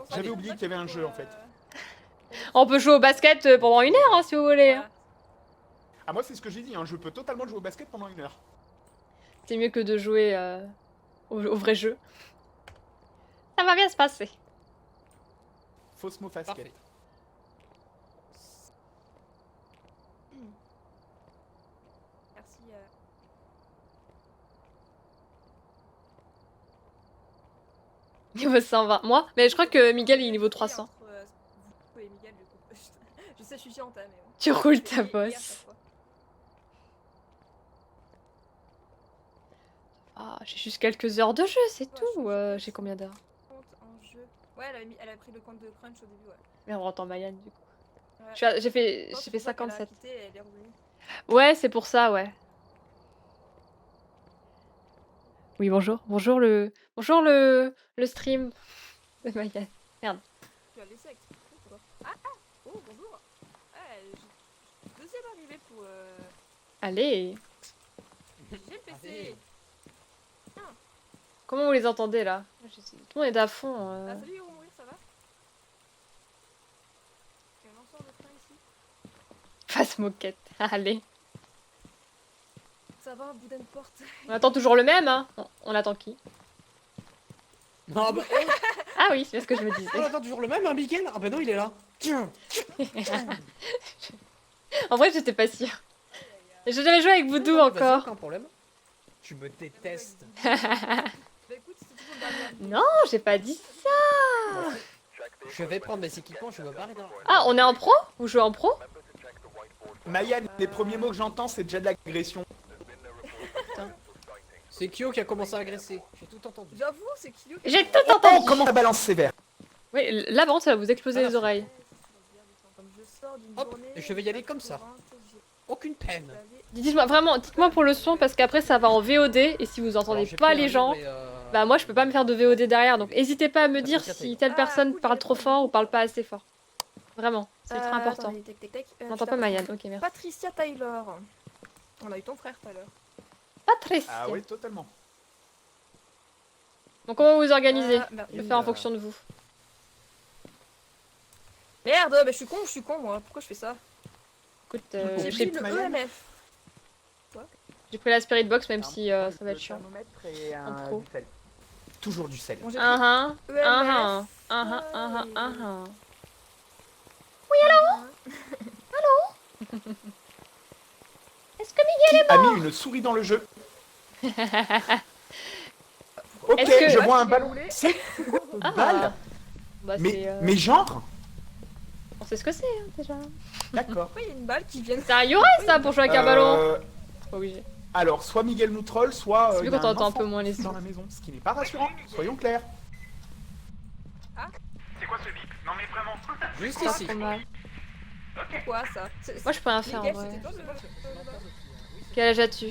J'avais oublié qu'il y avait un jeu en fait. On peut jouer au basket pendant 1 heure hein, si vous voulez. Voilà. Ah moi c'est ce que j'ai dit, hein. Je peux totalement jouer au basket pendant 1 heure. C'est mieux que de jouer au vrai jeu. Ça va bien se passer. Fausse mot basket. Parfait. Merci. Niveau 120. Moi? Mais je crois que Miguel il est niveau 300. Entre, vous et Miguel, du coup. Je sais, je suis chiante, hein, mais bon. Tu roules Je ta fais lier à bosse. chaque fois. Ah, j'ai juste quelques heures de jeu, c'est Ouais, tout. je- J'ai combien d'heures? Compte en jeu. Ouais, elle a pris le compte de Crunch au début, ouais. Mais on rentre en Mayenne du coup. Ouais. J'ai fait, Quand j'ai tu fait vois qu'elle a 57. quitté, elle est revenue. Ouais, c'est pour ça, ouais. Oui, bonjour. Bonjour le stream de Mayenne. Merde. Tu as laissé expliquer quoi. Ah, oh, bonjour. Je deuxième arrivée pour Allez. j'ai le PC. Allez. Comment vous les entendez là? Tout le monde est à fond. Ah, salut, Hiro Mourir, ça va? Il y a un lanceur de train ici. Face moquette. Allez. Ça va, boudin de porte. On attend toujours le même, hein. On attend qui? Ah bah, Ah oui, c'est bien ce que je me disais. on attend toujours le même, hein, Miguel? Ah bah non, il est là. Tiens. En vrai, j'étais pas sûre. J'ai jamais joué avec Voodoo Vas-y, encore. aucun problème. Tu me détestes. Bah écoute, c'est toujours le dernier. Non, j'ai pas dit ça. Je vais prendre mes équipements, je me barrer dans... Ah, on est en pro? Vous jouez en pro? Mayan, les premiers mots que j'entends c'est déjà de l'agression. C'est Kyo qui a commencé à agresser. J'ai tout entendu. J'avoue, c'est Kyo. J'ai tout Oh, entendu. comment ça balance sévère. Oui, là, par contre, ça va vous exploser les oreilles. Comme je sors d'une Hop, journée je vais y aller comme ça. Aucune peine. Dites-moi vraiment, dites-moi pour le son parce qu'après ça va en VOD et si vous entendez Alors, j'ai pas pris un les livre gens, et, bah moi je peux pas me faire de VOD derrière donc n'hésitez pas à me Ça dire peut casser. si telle Ah, personne cool, parle j'ai trop répondu. fort ou parle pas assez fort. Vraiment, c'est ultra important. Attendez, tac. On n'entend pas Mayan, ok merci. Patricia Taylor. On a eu ton frère tout à l'heure. Patricia. Ah oui, totalement. Donc comment vous vous organisez? Merde. Je vais faire en fonction de vous. Merde, mais je suis con moi. Pourquoi je fais ça? Écoute, J'ai j'ai pris le Mayan. EMF. pris la Spirit Box même si ça va être chiant. Et En pro. du sel. Toujours du sel. Bon, j'ai pris Ah EMF. ah. Est-ce que Qui a mis une souris dans le jeu? Ok, Est-ce que- je vois un ballon. C'est Ah. balle. Bah Mais, c'est... mais genre. On sait ce que c'est hein, déjà. D'accord. Pourquoi il y a une balle qui vient de... C'est un Yorai ça pour jouer avec un ballon. Euh, C'est pas obligé. Alors, soit Miguel nous troll, soit. C'est il vu y a quand on entend un enfant peu moins les dans sons. la maison, ce qui n'est pas rassurant, soyons clairs. C'est quoi ce bip? Non mais vraiment. Juste Pas ici. trop mal. Quoi ça? Moi je peux rien faire en Miguel, vrai. c'était toi le... Quel âge as-tu?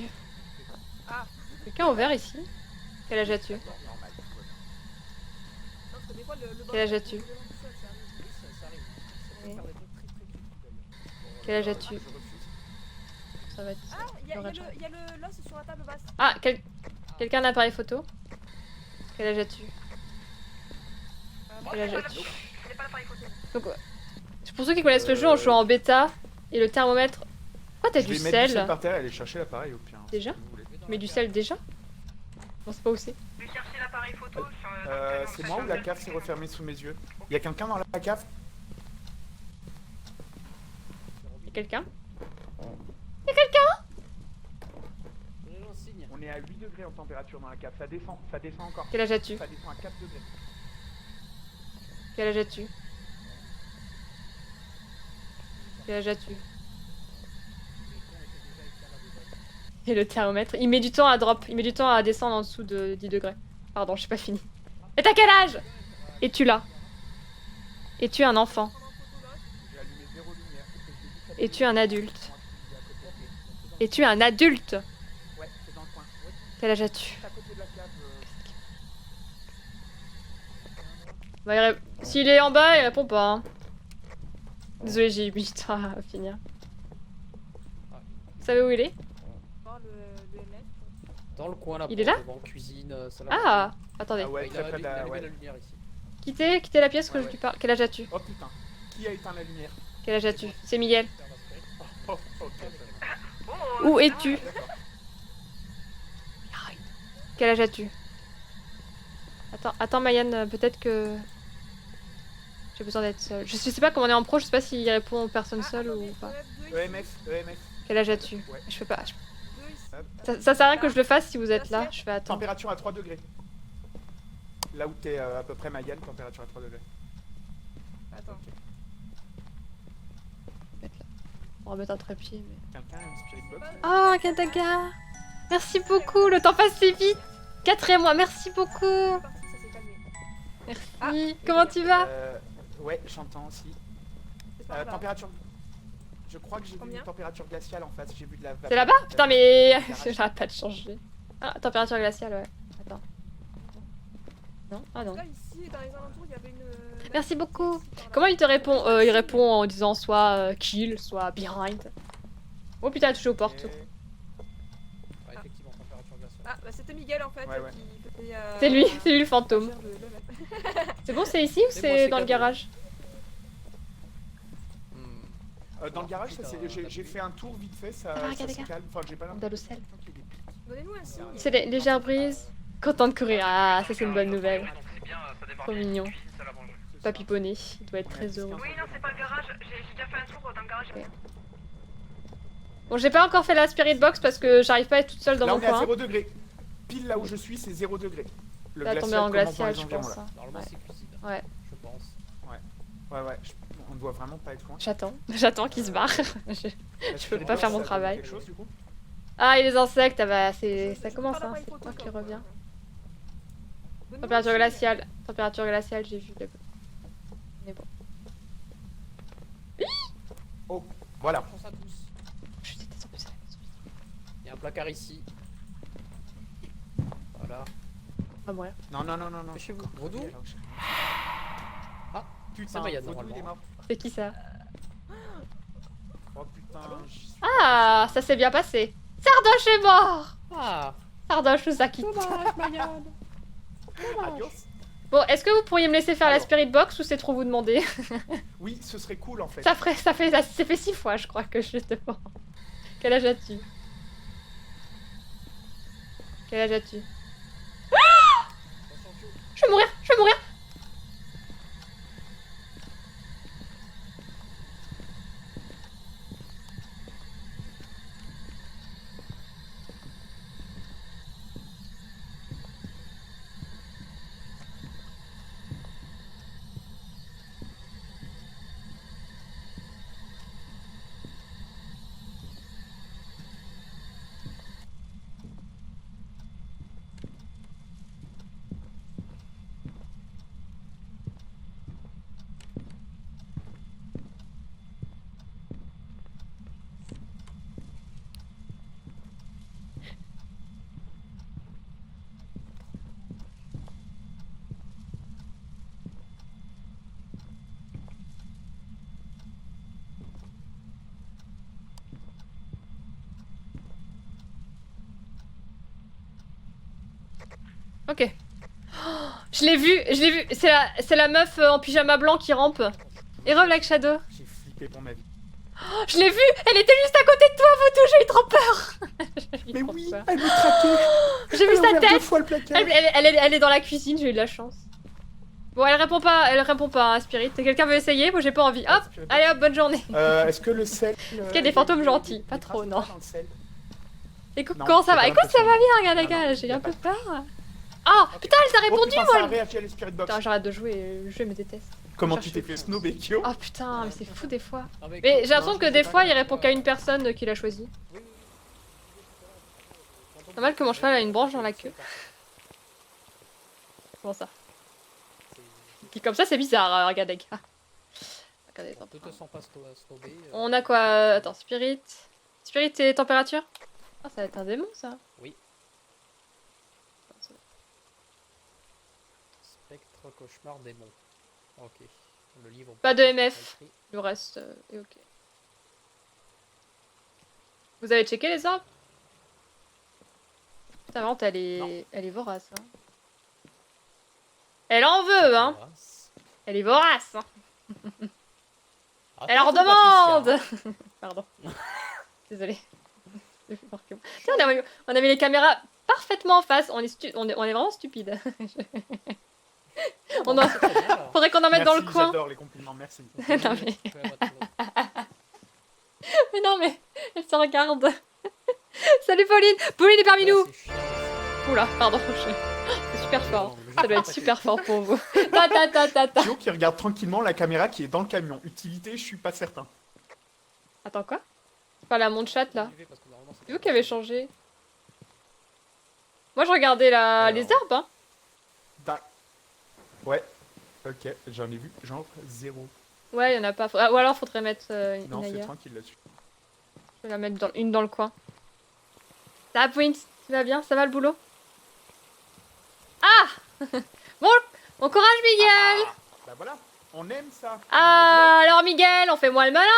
Ah. Quelqu'un a ouvert ici? Quel âge as-tu? Quel âge as-tu? Quel âge as-tu? Ça va être... Ah, il y a l'os sur la table basse. Ah, quelqu'un a un appareil photo? Quel âge as-tu? Quel âge as-tu? C'est pas l'appareil photo. Donc, pour ceux qui connaissent le jeu, on joue en bêta et le thermomètre... Pourquoi t'as Je du vais mettre du sel sel? par terre et aller chercher l'appareil au pire. Déjà si vous voulez. Tu mets du sel déjà? On sait pas où c'est. Je vais chercher l'appareil photo sur C'est moi ou la cave s'est refermée sous mes yeux? Y'a quelqu'un dans la cave? Y'a quelqu'un? On est à 8 degrés en température dans la cave, ça descend encore. Quel âge as-tu? Ça descend à 4 degrés. Quel âge as-tu? Quel âge as-tu? Et le thermomètre, il met du temps à drop, il met du temps à descendre en dessous de 10 degrés. Pardon, j'ai pas fini. Et t'as quel âge? Es-tu là? Es-tu un enfant? J'ai allumé 0 lumière. Es-tu un adulte? Es-tu un adulte? Ouais, c'est dans le coin. Quel âge as-tu? C'est à côté de la cave. Bah, s'il est en bas, il répond pas. Hein. Désolé, j'ai eu 8 temps à finir. Vous savez où il est? Voir le EMF. Dans le coin là. Il est là? Devant cuisine, salle à Ah! manger. Attendez. Ah ouais, Il très a près de allumé la... ouais. la lumière ici. Quittez la pièce que Ouais, je ouais. lui parle. Quel âge as-tu? Oh putain. Qui a éteint la lumière? Quel âge as-tu? C'est Miguel. Oh, ok. Oh, Où es-tu? D'accord. Quel âge as-tu? Attends Mayan, peut-être que... J'ai besoin d'être seule. Je sais pas comment on est en pro, je sais pas s'il répond aux personnes seules ou pas. EMF. Quel âge as-tu? Ouais. Je fais pas... Deux ici. Hop. Ça sert à rien que je le fasse si vous êtes là. Je fais attends. Température à 3 degrés. Là où t'es à peu près Mayan, température à 3 degrés. Attends. On va mettre un trépied mais... Quelqu'un a une spirit box? Oh Kataga! Merci beaucoup, le temps passe si vite! 4 mois, merci beaucoup! C'est parti, ça s'est calmé. Merci. Comment tu vas? Ouais, j'entends aussi. C'est par là. Température. Je crois que j'ai vu Combien une température glaciale en face. J'ai vu de la vapeur. C'est là-bas? Putain mais... J'arrête pas de changer. Ah, température glaciale, ouais. Attends. Non? Ah non. Là, ici, dans les alentours, il y avait une... Merci beaucoup. Ici, par là. Comment il te répond? Il répond en disant soit kill, soit behind. Oh putain, elle a touché aux portes. Ah, effectivement, température glaciale. Ah, bah c'était Miguel en fait Ouais, ouais. qui faisait... C'est lui le fantôme. faire le- C'est bon, c'est ici ou C'est moi, c'est c'est dans le cadeau. garage? Dans le garage, ça, j'ai fait un tour vite fait, ça, Ah, ça regarde, se calme. Enfin, j'ai pas On a le sel. l'impression qu'il y ait des pics. Donnez-nous un signe. C'est les légères brises. Content de courir. Ah, ça c'est une bonne nouvelle. C'est bien, ça démarre Trop bien. mignon. Cuisine, salle à manger. Papy Poney, il doit être très heureux. Oui, non, c'est pas le garage. J'ai déjà fait un tour dans le garage. Ok. Bon, j'ai pas encore fait la spirit box parce que j'arrive pas à être toute seule dans Là, mon on est à coin. 0 degré. Pile là où je suis, c'est 0 degré. Le Ça va tomber glacial en commence dans glacial, les je environs, pense. là. hein. Normalement, Ouais. c'est cuisine. Ouais. Je pense. Ouais, on doit vraiment pas être loin. J'attends qu'il se barre. Je peux pas faire mon travail. Quelque chose, du coup Ah, et les insectes, ah bah, ça Je commence, prends hein, l'appareil c'est photo, moi qui toi. revient. Donnez-nous Température un signe. glaciale. Température glaciale, j'ai vu. Mais bon. Voilà. Chance à tous. Je déteste en plus la maison. Il y a un placard ici. Voilà. Ah, mourir. Non. Chez vous. Vaudou Ah, putain, C'est Mayan, Vaudou, il est normalement. mort. C'est qui ça? Oh putain, j'y suis. Ah, ça s'est bien passé. Sardoche est mort. Ah. Sardoche nous a quittés. Dommage, Mayan. Adios. Bon, est-ce que vous pourriez me laisser faire la Alors. spirit box ou c'est trop vous demander? Oui, ce serait cool en fait. Ça fait 6 fois, je crois, que je te demande. Quel âge as-tu? Quel âge as-tu? Je vais mourir, je vais mourir. Ok. Oh, je l'ai vu. C'est la meuf en pyjama blanc qui rampe. Et Black Shadow. J'ai flippé pour ma vie. Oh, je l'ai vue. Elle était juste à côté de toi, Vaudou. J'ai eu trop peur. J'ai eu Mais trop oui, peur. elle me traquait. J'ai vu Elle a sa ouvert 2 tête. fois le placard. Elle est dans la cuisine. J'ai eu de la chance. Bon, elle répond pas, hein, Spirit. Quelqu'un veut essayer? Moi, j'ai pas envie. Hop. Allez, hop, bonne journée. Est-ce que le sel. Est-ce qu'il y a des fantômes gentils? Pas trop, non. Dans le sel. Et coucou, Non, comment ça j'ai va? pas Écoute, ça va l'impression. bien, regarde, les Non, gars. non, J'ai y a un pas peu de- peur. Oh, putain, elle t'a Oh répondu, putain, moi. ça a réagi à la spirit box. Putain, j'arrête de jouer. Le jeu me déteste. Comment cherche tu t'es le fait plus. snober, Kyo? Oh putain, mais c'est fou des fois. Non, Mais j'ai l'impression non, que je des sais fois pas. il répond qu'à une personne qu'il a choisi. Normal que mon cheval a une branche dans la queue. Comment ça? Qui comme ça c'est bizarre, regarde les gars. Regardez, Ne te sens pas snobé. on a quoi? Attends, Spirit. Spirit et température? Ah, ça va être un démon ça. Oui. Spectre, cauchemar, démon. Ok. Le livre. Pas de MF. Le reste est ok. Vous avez checké les arbres? Putain, vraiment, elle est vorace. Hein. Elle en veut, hein. Voilà. Elle est vorace. Hein. Ah, Elle en attention, Patricia. redemande. Pardon. Désolée. J'ai fait peur que- Tiens, on a mis les caméras parfaitement en face. On est vraiment stupide. On en- C'est très bien, là. Faudrait qu'on en mette dans le Merci, coin. j'adore les compliments, merci. Non, mais non, mais elle se regarde. Salut Pauline. Pauline est parmi nous. Ouais, c'est chiant. Oula, pardon. C'est super fort. Non, mais Ça doit être super fort pour vous. Ta ta ta ta ta. Thio qui regarde tranquillement la caméra qui est dans le camion. Utilité, je suis pas certain. Attends quoi? C'est pas la montre chat là. Parce que normalement, C'est vous qui avez changé. Moi je regardais Alors. les arbres. Hein. Ouais, ok, j'en ai vu genre 0. Ouais, y en a pas. Ah, ou alors faudrait mettre une Non, c'est ailleurs. tranquille là-dessus. Je vais la mettre une dans le coin. Ça va, Point? Tu vas bien? Ça va le boulot? Ah. Bon courage Miguel. Bah voilà, on aime ça. Ah, alors Miguel, on fait moi le malin.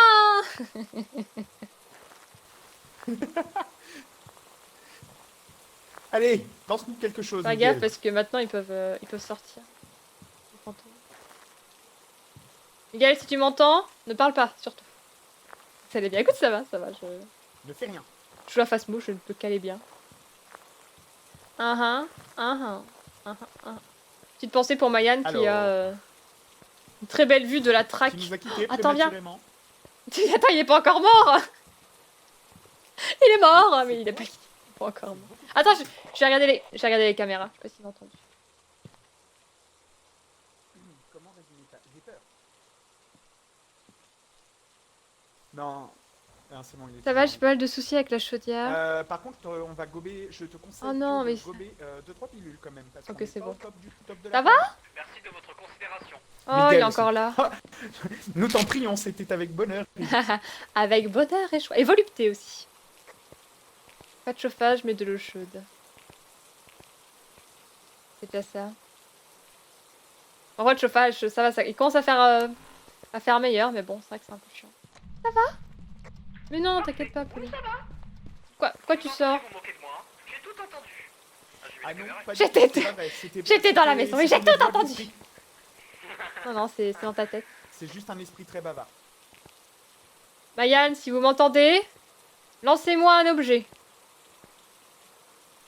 Allez, lance-nous quelque chose. Fais Miguel. gaffe parce que maintenant ils peuvent sortir. Les fantômes. Miguel, si tu m'entends, ne parle pas, surtout. Ça allait bien. Écoute, ça va. Ne fais rien. Je joue à face mouche, je peux caler bien. Petite pensée pour Mayan qui Alors. a une très belle vue de la track. Qui nous a quittés Attends, viens. prématurément. Attends, il est pas encore mort. Il est mort, mais il est pas encore mort. Attends, je vais regarder les caméras. Je sais pas s'il m'a entendu. Comment résumer ça? J'ai peur. Non. Ah, c'est bon, il est Ça va, fini. j'ai pas mal de soucis avec la chaudière. Par contre, on va gober. Je te conseille Oh non, de mais- gober 2-3 pilules quand même. Parce Ok, qu'on est c'est pas bon. au top de Ça la va forme. Merci de votre considération. Oh, Miguel il est aussi. encore là. Nous t'en prions, c'était avec bonheur. Avec bonheur et choix. Et volupté aussi. Pas de chauffage, mais de l'eau chaude. C'est déjà ça. En vrai, le chauffage, ça va, ça... il commence à faire meilleur, mais bon, c'est vrai que c'est un peu chiant. Ça va? Mais non, t'inquiète pas, Pauline. Quoi tu sors? Vous moquez de moi, hein. J'ai tout entendu. Ah, je vais Ah la non, caméra. pas du J'étais- tout, c'est pas vrai, c'était- j'étais dans la c'était- maison, mais c'était j'ai tout une voix entendu. d'esprit. Non, c'est dans ta tête. C'est juste un esprit très bavard. Mayan, si vous m'entendez, lancez-moi un objet.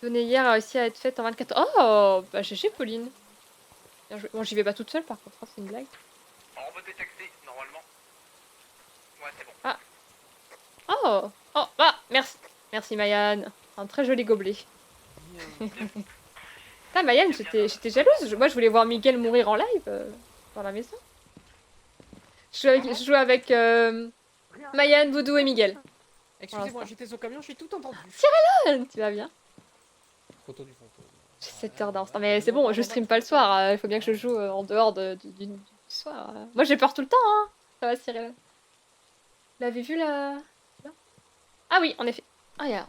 Donnée hier a réussi à être faite en 24 heures. Oh, bah GG Pauline. Bien joué. Bon, j'y vais pas toute seule par contre, hein, c'est une blague. On me détecter, normalement. Ouais, c'est bon. Oh, ah, merci. Merci Mayan. Un très joli gobelet. Ah, Mayan, j'étais jalouse. Moi, je voulais voir Miguel mourir en live dans la maison. Je joue avec Mayan, Voodoo et Miguel. Excusez-moi, j'étais au camion, j'ai tout entendu. Tu vas bien? Photo du fantôme. J'ai 7 heures d'avance. Non, mais c'est bon, je stream pas le soir. Il faut bien que je joue en dehors du soir. Moi, j'ai peur tout le temps. Hein. Ça va, Cyril. Vous l'avez vu là? Ah oui, en effet. Ah, y a...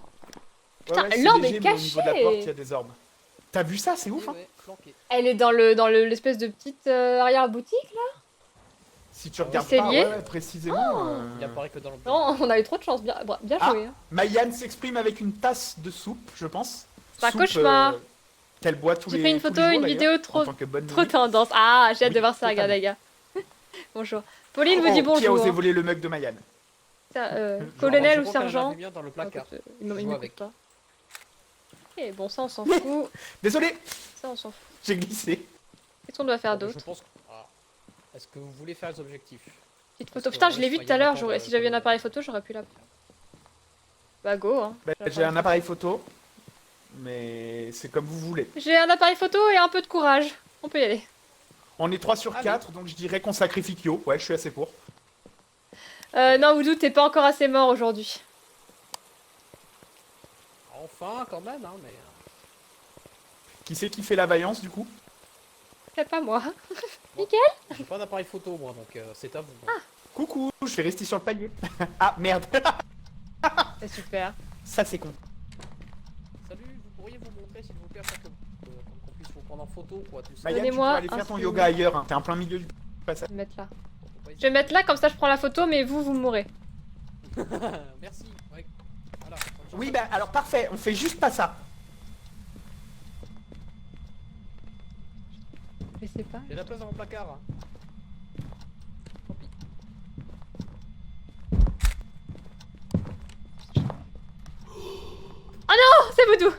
Putain, c'est l'orbe léger, est mais au niveau de la cachée. porte, il y a des orbes. T'as vu ça? C'est ouf, hein? Ouais, flanqué. Elle est dans l'espèce de petite arrière-boutique là. Si tu regardes C'est pas, lié ouais, précisément. Il apparaît que dans le Non, on a eu trop de chance. Bien Ah. joué. Hein. Mayan s'exprime avec une tasse de soupe, je pense. C'est un Soupe, cauchemar. Qu'elle boit tous J'ai les fait une tous les photo, jours, une d'ailleurs, vidéo en trop tant que bonne trop Mimi. tendance. Ah, j'ai hâte de Oui, voir ça, regarde les gars. Bonjour. Pauline vous Oh, dit Qui a bonjour. osé hein. voler le mug de Mayan? Ça, Genre, colonel je ou crois qu'elle en sergent. avait bien dans le placard. Écoute, il Je joue m'écoute avec. pas. Ok, bon, ça on s'en fout. Désolé, Ça on s'en fout. j'ai glissé. Qu'est-ce qu'on doit faire Bon, d'autre? je pense que... Ah. Est-ce que vous voulez faire les objectifs? Petite parce photo. que Putain, je l'ai ouais, vu il tout à y en a l'heure. pas, Si j'avais un comme- appareil photo, j'aurais pu la prendre. Bah go, hein. Bah, j'ai un appareil photo, mais c'est comme vous voulez. J'ai un appareil photo et un peu de courage. On peut y aller. On est 3 sur Allez. 4, donc je dirais qu'on sacrifie Kyo. Ouais, je suis assez pour. Non, Voodoo, t'es pas encore assez mort aujourd'hui. Enfin, quand même, hein, mais... Qui c'est qui fait la vaillance, du coup? C'est pas moi. J'ai pas d'appareil photo, moi, donc c'est à vous. Coucou, je vais rester sur le palier. Ah, merde. C'est super. Ça, c'est con. Salut, vous pourriez vous montrer, s'il vous plaît, afin que qu'on puisse vous prendre en photo, quoi, tout ça. Mayan, tu peux Donnez-moi aller un faire ton signe. yoga ailleurs. Hein. T'es en plein milieu du passage. Je vais mettre là. Faut pas Je vais mettre là, comme ça je prends la photo, mais vous mourrez. hésiter. Merci, ouais. Voilà. Oui, bah alors parfait, on fait juste pas ça. Je sais pas. J'ai la place dans mon placard. Hein. Boudou.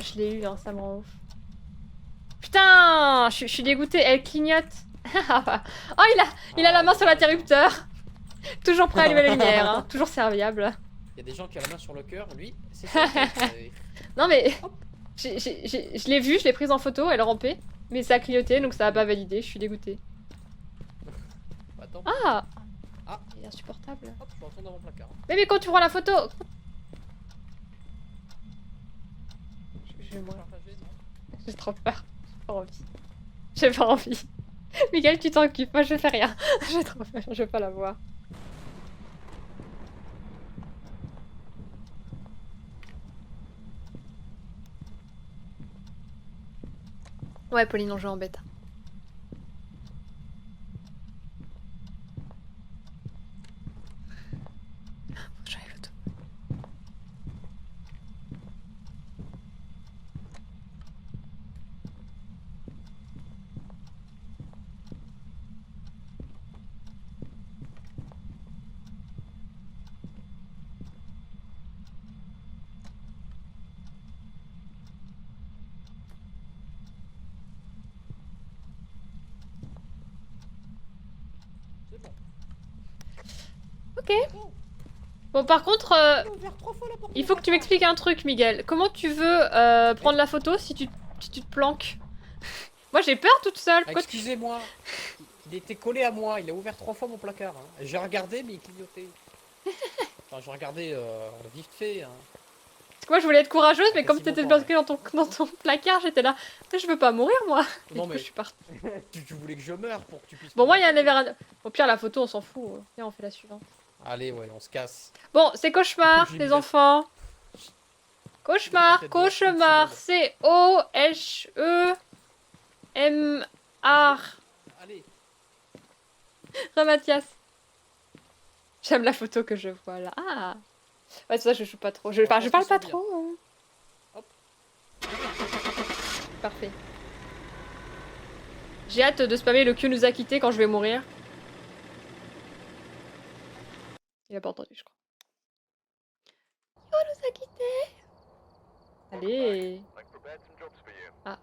Je l'ai eu, hein, ça me rend ouf. Putain, je suis dégoûtée, elle clignote. Oh, il a la main sur l'interrupteur. Toujours prêt à allumer la lumière, hein. Toujours serviable. Il y a des gens qui ont la main sur le cœur, lui, c'est sur la tête. Non mais, je l'ai vue, je l'ai prise en photo, elle rampait. Mais ça a clignoté, donc ça a pas validé, je suis dégoûtée. Attends, Ah. Ah. Il est insupportable. hop, je retourne dans mon placard. Mais quand tu prends la photo... Je vais mourir. Partagez, non. J'ai trop peur. J'ai pas envie. J'ai pas envie. Miguel, tu t'occupes. Moi, je fais rien. J'ai trop peur. Je veux pas la voir. Ouais, Pauline, on joue en bêta. Faut que j'arrive au top. C'est bon. Ok. Bon, par contre, Il a ouvert 3 fois la porte. il faut que tu m'expliques un truc, Miguel. Comment tu veux prendre la photo si tu te planques? Moi, j'ai peur toute seule. Ah, Pourquoi tu... excusez-moi, il était collé à moi, il a ouvert 3 fois mon placard. Hein. J'ai regardé, mais il clignotait. Enfin, j'ai regardé vite fait. Hein. Parce que moi, je voulais être courageuse, mais fait comme si t'étais longtemps, bloquée dans ton placard, j'étais là. Je veux pas mourir, moi. Et Non, du coup, mais- je suis partie. Tu voulais que je meure pour que tu puisses. Bon, moi, il y a un prendre la lever. Au pire, la photo, on s'en fout. Viens, on fait la suivante. photo. Allez, ouais, on se casse. Bon, c'est cauchemar, J'ai les une enfants. Cauchemar, J'ai une tête de cauchemar. seconde. C-O-H-E-M-R. Allez, Mathias. J'aime la photo que je vois là. Ah. Ouais, c'est ça, je joue pas trop. Je pense parle pas qu'ils sont trop. Hein. Hop. Parfait. J'ai hâte de spammer le Q nous a quitté quand je vais mourir. Il a pas entendu, je crois. Q nous a quitté. Allez. Ah.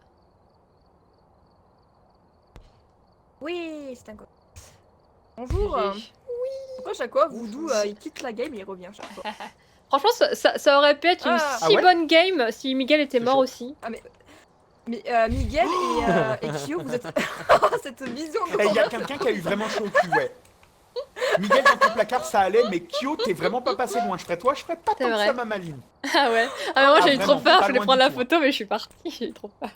Oui, c'est un go. Bonjour. GG. Pourquoi à chaque fois Voodoo il quitte la game et il revient chaque fois? Franchement, ça aurait pu être une Ah. si Ah ouais bonne game si Miguel était C'est mort chaud. aussi. Mais Miguel et Kyo, vous êtes. Cette vision de Et il y a quelqu'un qui a eu vraiment chaud au cul, ouais. Miguel, dans ton placard, ça allait, mais Kyo, t'es vraiment pas passé loin. Je ferais toi, je ferais pas C'est tant que vrai. ça, ma maline. Ah ouais. Ah mais moi j'ai eu vraiment, trop peur, pas je voulais loin prendre du la tout, photo mais je suis partie, j'ai eu trop peur.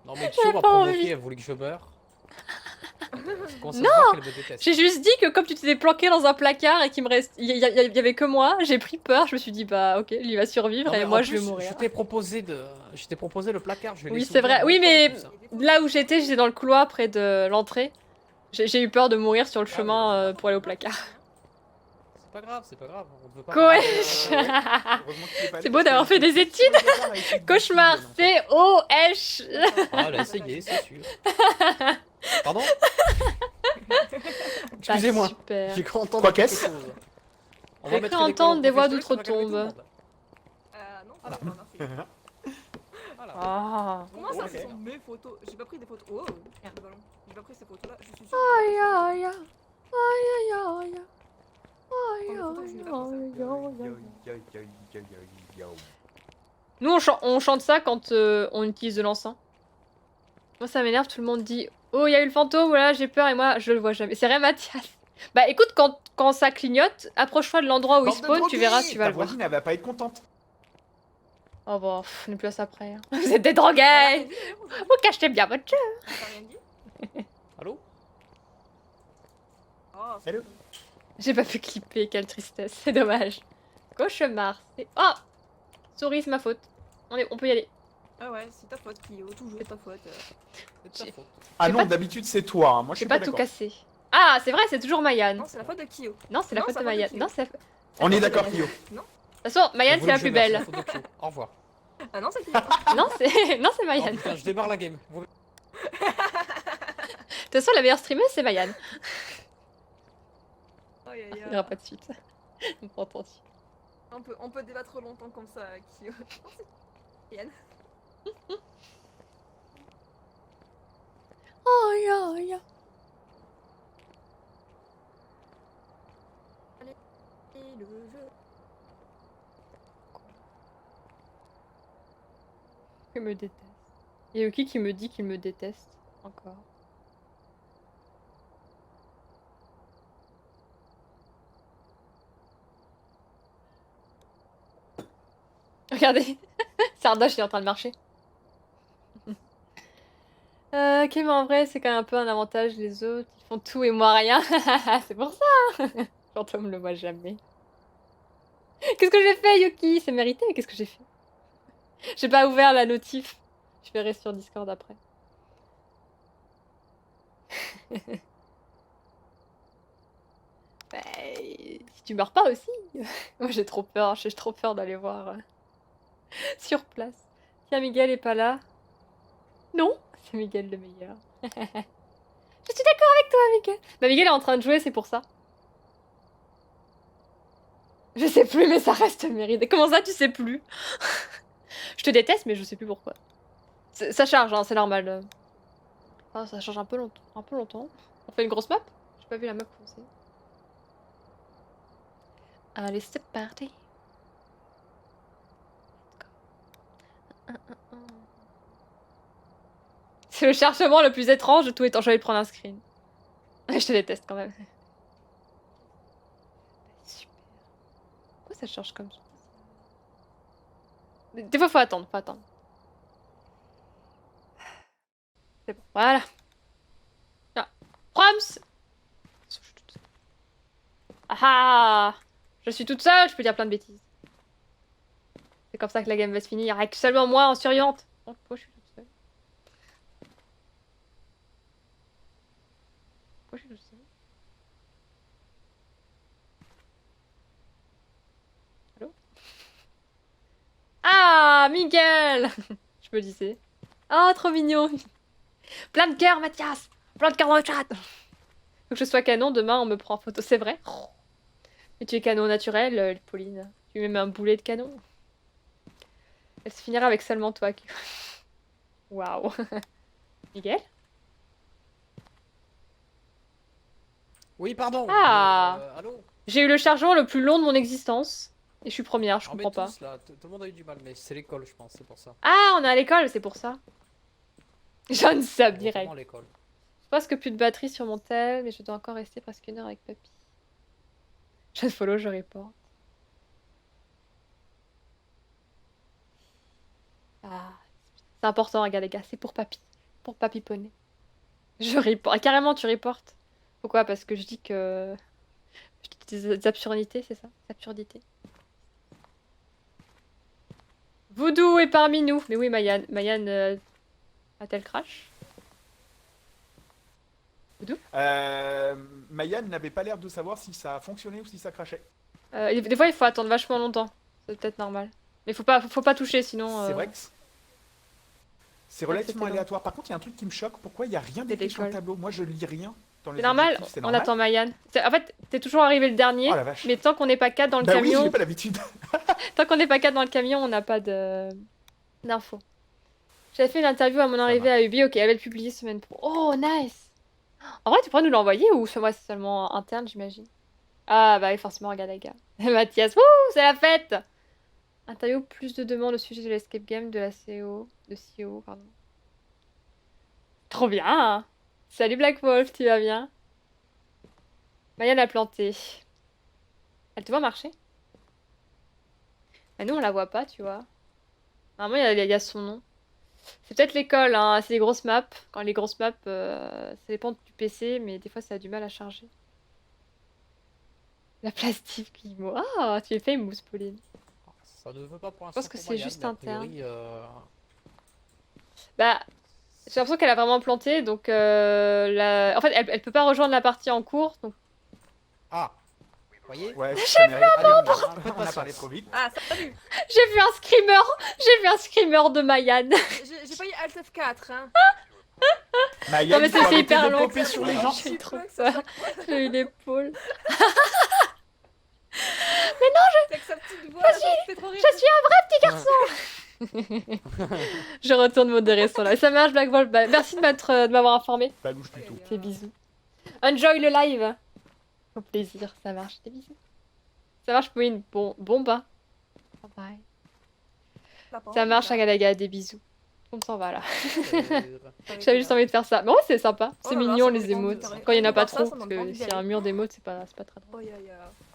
non mais Kyo m'a pas provoqué, envie. elle voulait que je meure. Comment ça Non, se voit qu'elle me déteste. J'ai juste dit que comme tu t'étais planqué dans un placard et qu'il me reste, il y avait que moi, j'ai pris peur, je me suis dit bah ok, lui va survivre Non, mais et en moi je vais plus, mourir. Je t'ai proposé le placard, je l'ai Oui, laissé c'est ouvert vrai. Oui, longtemps mais et tout, ça. là où j'étais dans le couloir près de l'entrée. J'ai eu peur de mourir sur le Ah, chemin mais- pour aller au placard. C'est pas grave, on ne veut pas. Coach Heureusement qu'il est pas allé, C'est beau parce d'avoir que fait des études. sur le placard, avec une Cauchemar, boutique, C-O-H. Ah, elle a essayé, c'est sûr. Pardon Bah, Excusez-moi, super. j'ai cru entendre Quoi quelque qu'est-ce chose. On J'ai va cru mettre entendre des voix professionnels, ça va calmer tout le d'outre-tombe. monde. Non, Voilà. c'est pas grave. Voilà. Ah. Comment ça, Ok. ce sont mes photos? J'ai pas pris des photos. Oh, le ballon. J'ai pas pris ces photos-là. Je suis sûre. Aïe aïe aïe. Aïe aïe aïe. Aïe Oh, mais pourtant, je n'ai pas aïe aïe. Yo, yo, yo, yo, yo, yo. Nous on chante ça quand on utilise de l'encens. Moi ça m'énerve, tout le monde dit oh il y a eu le fantôme, voilà j'ai peur et moi je le vois jamais. C'est vrai Mathias. Bah écoute quand ça clignote, approche-toi de l'endroit où il Bande de spawn, tu drogués. verras, tu vas Ta le voir. voisine, elle va pas être contente. Oh bon, on est plus à ça après. Hein. Vous êtes des drogués. Vous cachetez bien votre jeu. T'as rien dit? Allô Oh, c'est Hello. J'ai pas pu clipper, quelle tristesse, c'est dommage. Cauchemar, c'est... Oh Souris, c'est ma faute. On peut y aller. Ah ouais, c'est ta faute, Kyo. Toujours ta faute. C'est de ta J'ai- faute. Ah J'ai non, pas- d'habitude, c'est toi. Hein. Moi, je J'ai suis pas pas tout d'accord. cassé. Ah, c'est vrai, c'est toujours Mayan. Non, c'est la faute de Kyo. Non, c'est la Non, faute c'est de la faute de Mayan. Kyo. Non, c'est... De On est d'accord, Kyo. toute façon, Mayan, Vous c'est la voulez que plus je mette belle. la photo de Kyo Au revoir. Ah non, c'est Kyo. Non, c'est... Non, c'est Oh Mayan. De putain, je démarre la game. Vous- toute façon, la meilleure streameuse, c'est Mayan. Aïe, aïe, Il aïe. n'y aura pas de suite. On prend ton On peut débattre longtemps comme ça, qui... Oh, c'est Yann. Oh ya ya. Et le jeu. Il me déteste. Il y a Yuki qui me dit qu'il me déteste. Encore. Regardez, Sardoche il est en train de marcher. Ok, mais en vrai, c'est quand même un peu un avantage. Les autres, ils font tout et moi rien. C'est pour ça. Fantôme le voit jamais. Qu'est-ce que j'ai fait, Yuki? C'est mérité, mais qu'est-ce que j'ai fait? J'ai pas ouvert la notif. Je verrai sur Discord après. Bah, si tu meurs pas aussi. Moi j'ai trop peur, j'ai trop peur d'aller voir sur place. Tiens, Miguel est pas là. Non, c'est Miguel le meilleur. Je suis d'accord avec toi, Miguel. Bah Miguel est en train de jouer, c'est pour ça. Je sais plus, mais ça reste mérité. Comment ça, tu sais plus? Je te déteste, mais je sais plus pourquoi. Ça charge, hein, c'est normal. Ah, ça change un peu longtemps. On fait une grosse map? J'ai pas vu la map commencer. Allez, c'est parti. C'est le chargement le plus étrange de tout étant. Je vais prendre un screen. Je te déteste quand même. Super. Pourquoi ça charge comme ça? Des fois, faut attendre, C'est bon, voilà. Ah. Proms. Ah ah. Je suis toute seule, je peux dire plein de bêtises. C'est comme ça que la game va se finir, avec seulement moi en surveillante. Oh, pourquoi je suis toute seule? Pourquoi je suis toute seule? Allô? Ah, Miguel. Je me disais. Oh, trop mignon. Plein de cœurs, Mathias. Plein de cœurs dans le chat. Faut que je sois canon, demain on me prend en photo, c'est vrai. Mais tu es canon naturel, Pauline. Tu mets un boulet de canon. Elle se finira avec seulement toi. Waouh. Miguel? Oui, pardon. Ah. Allô? J'ai eu le chargement le plus long de mon existence. Et je suis première, je Ah, mais comprends pas. tous, là, tout le monde a eu du mal, mais c'est l'école, je pense, c'est pour ça. Ah, on est à l'école, c'est pour ça. J'ai une sub direct. Heureusement, l'école. Je pense que plus de batterie sur mon tel, mais je dois encore rester presque 1 heure avec papy. Je follow, je report. Ah, c'est important, regarde les gars, c'est pour papy. Pour papy poney. Je report. Ah, carrément, tu reportes. Pourquoi? Parce que je dis que... Je dis des absurdités, c'est ça? Des absurdités. Voodoo est parmi nous. Mais oui, Mayan. Mayan a-t-elle crash? Voodoo? Mayan n'avait pas l'air de savoir si ça fonctionnait ou si ça crachait. Des fois, il faut attendre vachement longtemps. C'est peut-être normal. Mais faut pas toucher, sinon... C'est vrai que c'est relativement c'était long. aléatoire. Par contre, il y a un truc qui me choque. Pourquoi il n'y a rien C'est d'écrit sur le l'école. tableau? Moi, je lis rien dans les C'est normal, objectifs, c'est on normal. attend Mayan. En fait, t'es toujours arrivé le dernier, Oh la vache. mais tant qu'on n'est pas 4 dans le Bah oui, camion... j'ai pas l'habitude. Tant qu'on n'est pas 4 dans le camion, on n'a pas d'infos. J'avais fait une interview à mon arrivée à Ubi, ok, elle va être publiée semaine pro. Oh, nice! En vrai, tu pourrais nous l'envoyer ou c'est seulement interne, j'imagine? Ah, bah oui, forcément, regarde les gars. Mathias, wouh, c'est la fête! Interview, plus de demandes au sujet de l'escape game de la CEO, pardon. Trop bien! Hein. Salut Black Wolf, tu vas bien? Mayan a planté. Elle te voit marcher? Mais nous, on la voit pas, tu vois. Normalement, il y a son nom. C'est peut-être l'école, hein. C'est des grosses maps. Quand les grosses maps, ça dépend du PC, mais des fois, ça a du mal à charger. La plastique qui Ah, tu es famous, Pauline. Ça ne veut pas pour Je l'instant. pense que pour c'est Mayan, juste mais a interne. priori, Bah, j'ai l'impression qu'elle a vraiment planté, donc en fait, elle peut pas rejoindre la partie en cours, donc... Ah, vous voyez? Ouais, ça mérite. Allez, on a parlé trop vite. Ah, salut. J'ai vu un screamer de Mayan. J'ai pas eu Alt F4, hein. Mayan, Non, mais il faut c'est arrêter hyper de long. popper sur les gens. J'ai trop Ouais, peur. J'ai eu l'épaule. Mais non, Avec sa petite voix, ça me fait trop rire. Je suis un vrai petit garçon. Je retourne modérer son live. Ça marche, Black Bolt. Bah, merci de m'avoir informé. Pas louche du tout. Fais bisous. Enjoy le live. Au plaisir, ça marche. Des bisous. Ça marche, Pauline. Bon bah. Bye bye. Ça marche, Agalaga. Des bisous. On s'en va là. J'avais juste envie de faire ça. Mais ouais, c'est sympa. C'est Oh là là, mignon ça me les fait envie émotes. de- Quand il n'y en a de pas voir ça, trop. ça Parce me donne que envie s'il y d'y a un aller. mur d'émotes, c'est pas très drôle.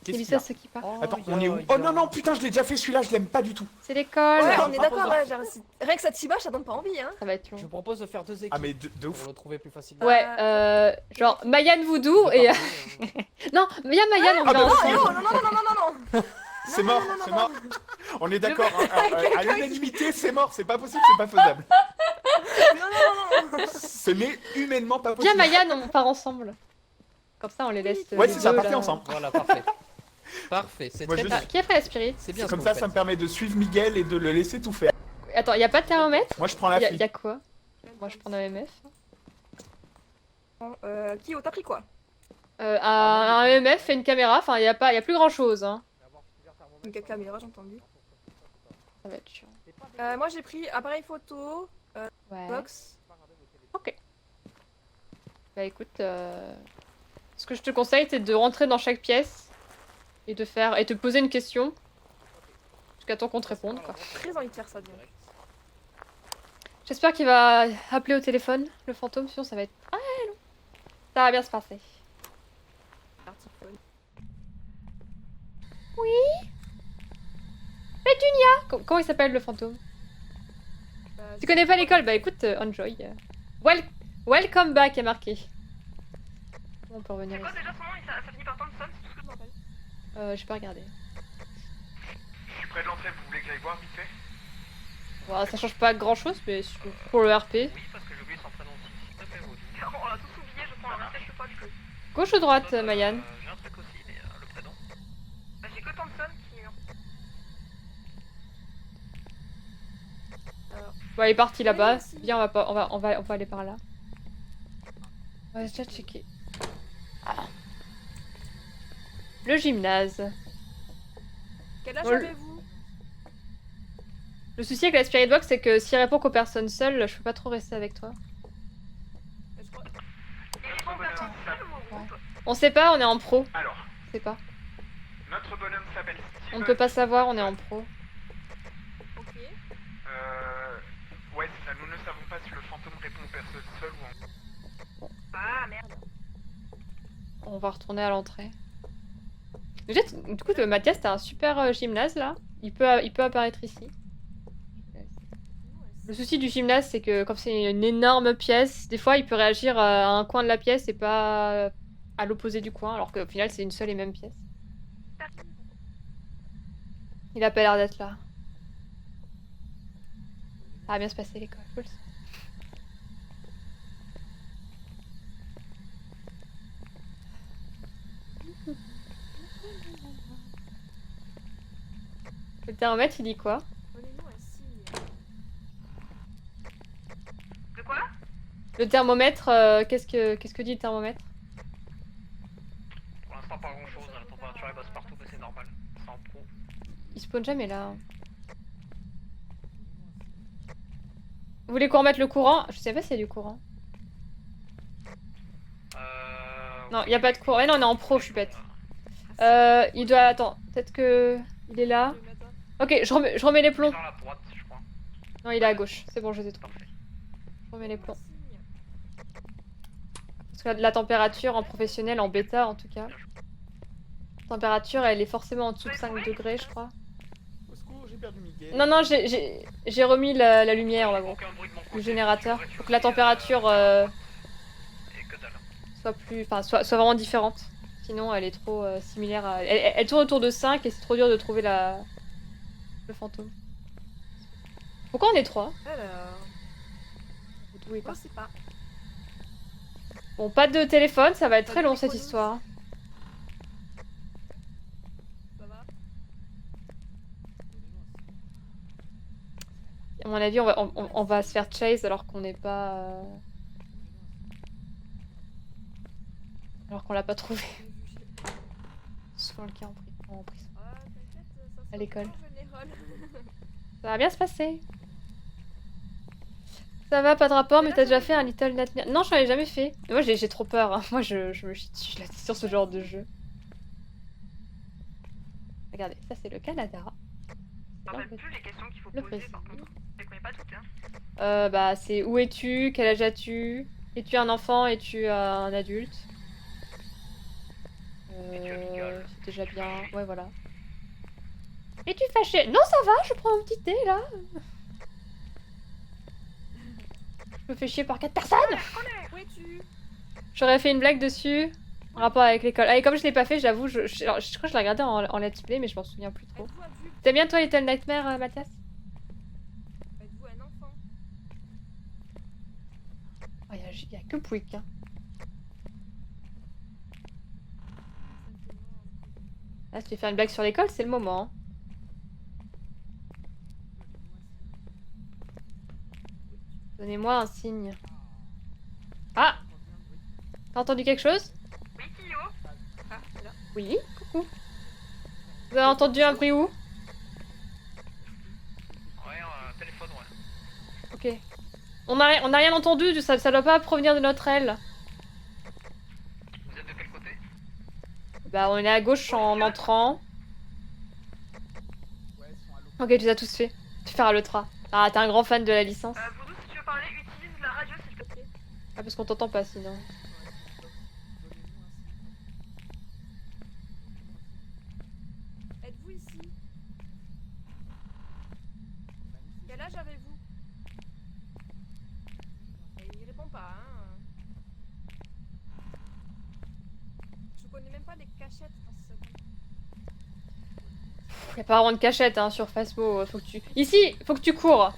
Qu'est-ce C'est qu'il y a ça ce qui part. Attends, on est où? Oh non, non, putain, je l'ai déjà fait celui-là, je l'aime pas du tout. C'est l'école. Ouais, ça on me est propose d'accord, de- ouais, genre, rien que ça te ça donne pas envie, hein. Ça va être long. Je vous propose de faire 2 équipes Ah, mais de ouf. pour le trouver plus facilement. Ouais, genre Mayan Voodoo et. Non, Mayan, on Ah, va bah, ensemble. Oh, non, non, non, non, non, non. C'est mort, non, non, c'est non, mort. On est d'accord, hein, à Quelqu'un l'unanimité, c'est mort, c'est pas possible, c'est pas faisable. Non, non, non, non. Ce n'est humainement pas Viens, possible. Mayan, on part ensemble. Comme ça, on les laisse. Ouais, les c'est ça, deux, partez là. ensemble. Voilà, parfait. Parfait, c'est Moi, très je bien. Ah, qui a pris la spirit? C'est bien C'est ce comme que ça, vous ça me faites. permet de suivre Miguel et de le laisser tout faire. Attends, y a pas de thermomètre? Moi, je prends la Y fille. a quoi? Moi, je prends un EMF. Kyo, t'as pris quoi? Un EMF et une caméra. Enfin, y a plus grand chose. Hein. Une caméra, j'ai entendu. Ça va être chiant. Moi, j'ai pris appareil photo, Ouais. box. Ok. Bah écoute, ce que je te conseille, c'est de rentrer dans chaque pièce et te poser une question jusqu'à temps qu'on te réponde. Quoi. Très envie de faire ça, bien. J'espère qu'il va appeler au téléphone le fantôme, sinon ça va être très long. Ça va bien se passer. Artiphone. Comment il s'appelle le fantôme? Tu Tu connais pas l'école? Bah écoute, enjoy. Welcome back est marqué. On peut revenir C'est quoi ici. déjà son nom? Ça finit par Thompson, c'est tout ce que je me rappelle. J'ai pas regardé. Je suis près de l'entrée, vous voulez que j'aille voir vite fait? Bon, ça change pas grand chose, mais pour le RP. Oui, parce que j'ai oublié son prénom aussi. S'il te plaît, Woody. On l'a tous oublié, je prends la recette, je sais pas du tout. Gauche ou droite, Mayan? J'ai un truc aussi, mais le prénom. Bah, j'ai que Thompson qui est. Bon, il est parti là-bas. merci. Viens, on va aller par là. On va déjà checker. Ah. Le gymnase. Quel âge Oh, le- avez-vous? Le souci avec la Spirit Box, c'est que s'il répond qu'aux personnes seules, je peux pas trop rester avec toi. Je crois- Il répond personne seul ou au groupe? On sait pas, on est en pro. Alors, On sait pas. notre bonhomme s'appelle Steven. On ne peut pas savoir, on est en pro. Ok. Ouais, c'est ça, nous ne savons pas si le fantôme répond aux personnes seules ou en. Ah merde. On va retourner à l'entrée. Déjà, du coup, Mathias, t'as un super gymnase là. Il peut apparaître ici. Le souci du gymnase, c'est que comme c'est une énorme pièce, des fois il peut réagir à un coin de la pièce et pas à l'opposé du coin, alors qu'au final c'est une seule et même pièce. Il a pas l'air d'être là. Ça va bien se passer l'école, je le sens. Le thermomètre il dit quoi? Donnez-nous un signe. De quoi? Le thermomètre, qu'est-ce que dit le thermomètre? Pour l'instant, pas grand chose, la température elle basse partout, mais c'est normal. C'est en pro. Il spawn jamais là. Vous voulez qu'on remette le courant? Je sais pas s'il y a du courant. Non, il y a pas de courant. Eh non, on est en pro, je suis bête. Il doit... Attends, peut-être que... Il est là. Je vais mettre un- Ok, je remets les plombs. Dans la droite, je crois. Non, il est à gauche. C'est bon, je les ai trouvés. Parfait. Je remets les plombs. signe. Parce que la température en professionnel, en bêta en tout cas. La température, elle est forcément en dessous de 5 degrés, je crois. Au secours, j'ai perdu Miguel. Non, non, j'ai remis la lumière en gros. Aucun bruit de mon côté. Le générateur. Si tu Pour que veux, la tu température fais, Et que dalle. soit plus... Enfin, soit vraiment différente. Sinon, elle est trop similaire à... Elle tourne autour de 5 et c'est trop dur de trouver le fantôme. Pourquoi on est 3? Alors, D'où est je parti? sais pas. Bon, pas de téléphone, ça va être très long cette histoire. Ça va? À mon avis, on va se faire chase alors qu'on n'est pas... Alors qu'on l'a pas trouvé. J'ai vu, C'est souvent le cas en prison. Ah, t'inquiète, à l'école. En général. Ça va bien se passer. Ça va, pas de rapport, mais là, t'as déjà j'avais fait un Little Nightmares? Non, j'en ai jamais fait. Moi, j'ai trop peur, hein. Moi, je me chie dessus là, sur ce genre de jeu. Regardez, ça c'est le Canada. Je me rappelle plus les questions qu'il faut Le poser Brésil. par contre. Je les connais pas toutes, hein. Bah, c'est où es-tu? Quel âge as-tu? Es-tu un enfant? Es-tu un adulte? Es-tu amical? C'est déjà bien. Ouais, voilà. Es-tu fâché? Non, ça va, je prends un petit thé là. Je me fais chier par 4 personnes. Où es-tu? J'aurais fait une blague dessus en rapport avec l'école. Ah, et comme je l'ai pas fait, j'avoue, alors, je crois que je l'ai regardé en let's play, mais je m'en souviens plus trop. Êtes-vous adulte? T'aimes bien toi Little Nightmare, Mathias? Êtes-vous un enfant? Oh, y a que Pouic, hein. Là, si tu veux faire une blague sur l'école, c'est le moment. Hein. Donnez-moi un signe. Ah! T'as entendu quelque chose? Oui, Kyo. Ah, là. Oui, coucou. Vous avez entendu un bruit où? Ouais, téléphone, ouais. Ok. On a rien entendu, ça doit pas provenir de notre aile. Vous êtes de quel côté? Bah, on est à gauche en entrant. Ouais, ils sont à l'eau. Ok, tu les as tous fait. Tu feras le 3. Ah, t'es un grand fan de la licence. Voodoo, si tu veux parler, utilise la radio s'il te plaît. Ah, parce qu'on t'entend pas sinon. Êtes-vous ici? Quel âge avez-vous? Et il répond pas, hein. Je connais même pas les cachettes dans ce... Y a pas vraiment de cachette hein, sur Phasmo. Faut que tu... Ici, faut que tu cours.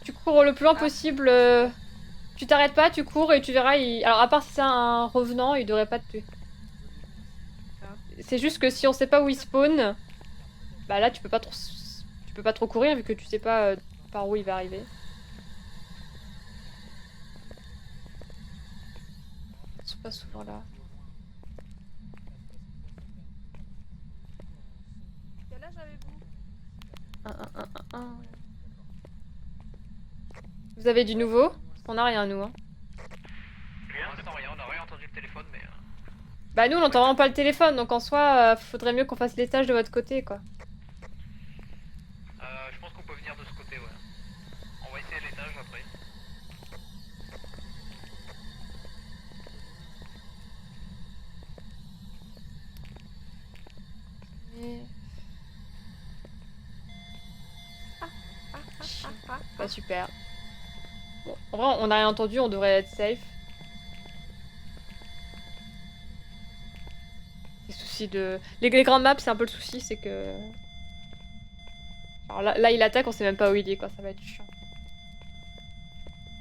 Tu cours le plus loin possible. Tu t'arrêtes pas, tu cours et tu verras. Alors, à part si c'est un revenant, il devrait pas te tuer. C'est juste que si on sait pas où il spawn, bah là tu peux pas trop courir vu que tu sais pas par où il va arriver. Ils sont pas souvent là. Quel âge avez-vous? Vous avez du nouveau? On a rien nous. Hein. Rien, on a rien entendu le téléphone, mais... Bah nous on entend vraiment pas le téléphone donc en soi faudrait mieux qu'on fasse les tâches de votre côté quoi. je pense qu'on peut venir de ce côté, ouais. On va essayer l'étage après. Bah super. Bon, en vrai on a rien entendu, on devrait être safe. Les soucis de... Les grandes maps c'est un peu le souci, c'est que... Alors là il attaque, on sait même pas où il est quoi, ça va être chiant.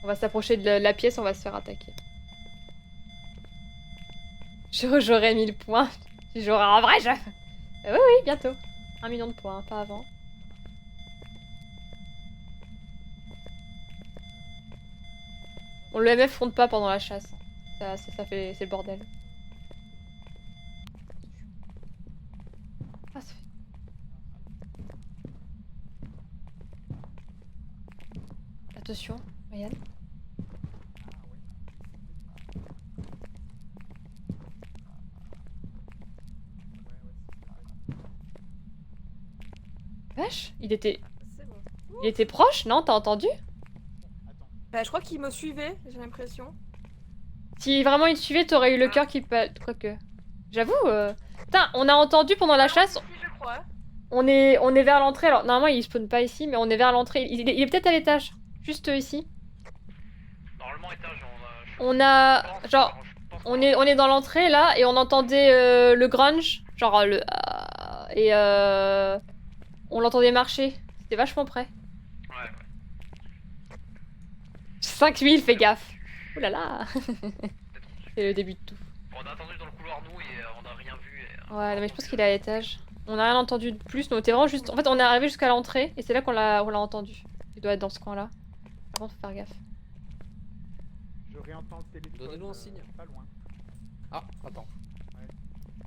On va s'approcher de la pièce, on va se faire attaquer. J'aurais 1000 points. J'aurais un vrai jeu. Oui, bientôt. 1 million de points, pas avant. Bon, le MF fronde pas pendant la chasse. Ça fait... c'est le bordel. Ah, ça fait... Attention, Ryan. Vache, C'est bon. il était proche, non? T'as entendu? Attends. Bah, je crois qu'il me suivait, j'ai l'impression. Si vraiment il te suivait, t'aurais eu le cœur qui... Quoique... J'avoue, Putain, on a entendu pendant la chasse... Si, je crois. On est vers l'entrée, alors normalement il spawn pas ici, mais on est vers l'entrée. Il est peut-être à l'étage, juste ici. Normalement, étage, On a... Genre, on est dans l'entrée là, et on entendait le grunge, genre le... et on l'entendait marcher. C'était vachement près. Ouais. 5000, fais gaffe. Ouh là là. C'est le début de tout. On a attendu dans le couloir, nous, et on a rien vu. Et, Ouais, non, mais je pense qu'il est à l'étage. On a rien entendu de plus, nous on était vraiment juste... En fait, on est arrivé jusqu'à l'entrée, et c'est là qu'on l'a entendu. Il doit être dans ce coin-là. Par contre, faut faire gaffe. Je réentends le téléphone. Donnez-nous un signe. Pas loin. Ah, attends. Je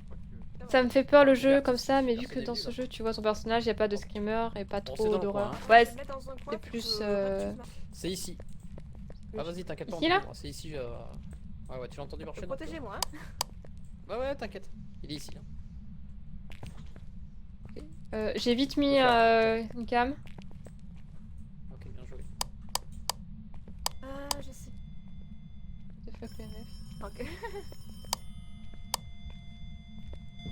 crois que... Ça me fait peur le jeu Regarde, comme ça, mais vu personne que n'est dans venu, ce là. jeu, tu vois ton personnage, y a pas de screamer et pas Bon, c'est trop dans le d'horreur. coin, hein. Ouais, Je vais me mettre dans un coin c'est pour plus, que tu marches. C'est ici. Ah vas-y, t'inquiète pas. Ici, là C'est ici. Ouais, ouais, tu l'as entendu marcher. non Protégez-moi, hein. Ouais, ouais, t'inquiète. Il est ici. Là. j'ai vite mis une cam. Ok, bien joué. Ah, je sais. The fuck, le MF. Ok.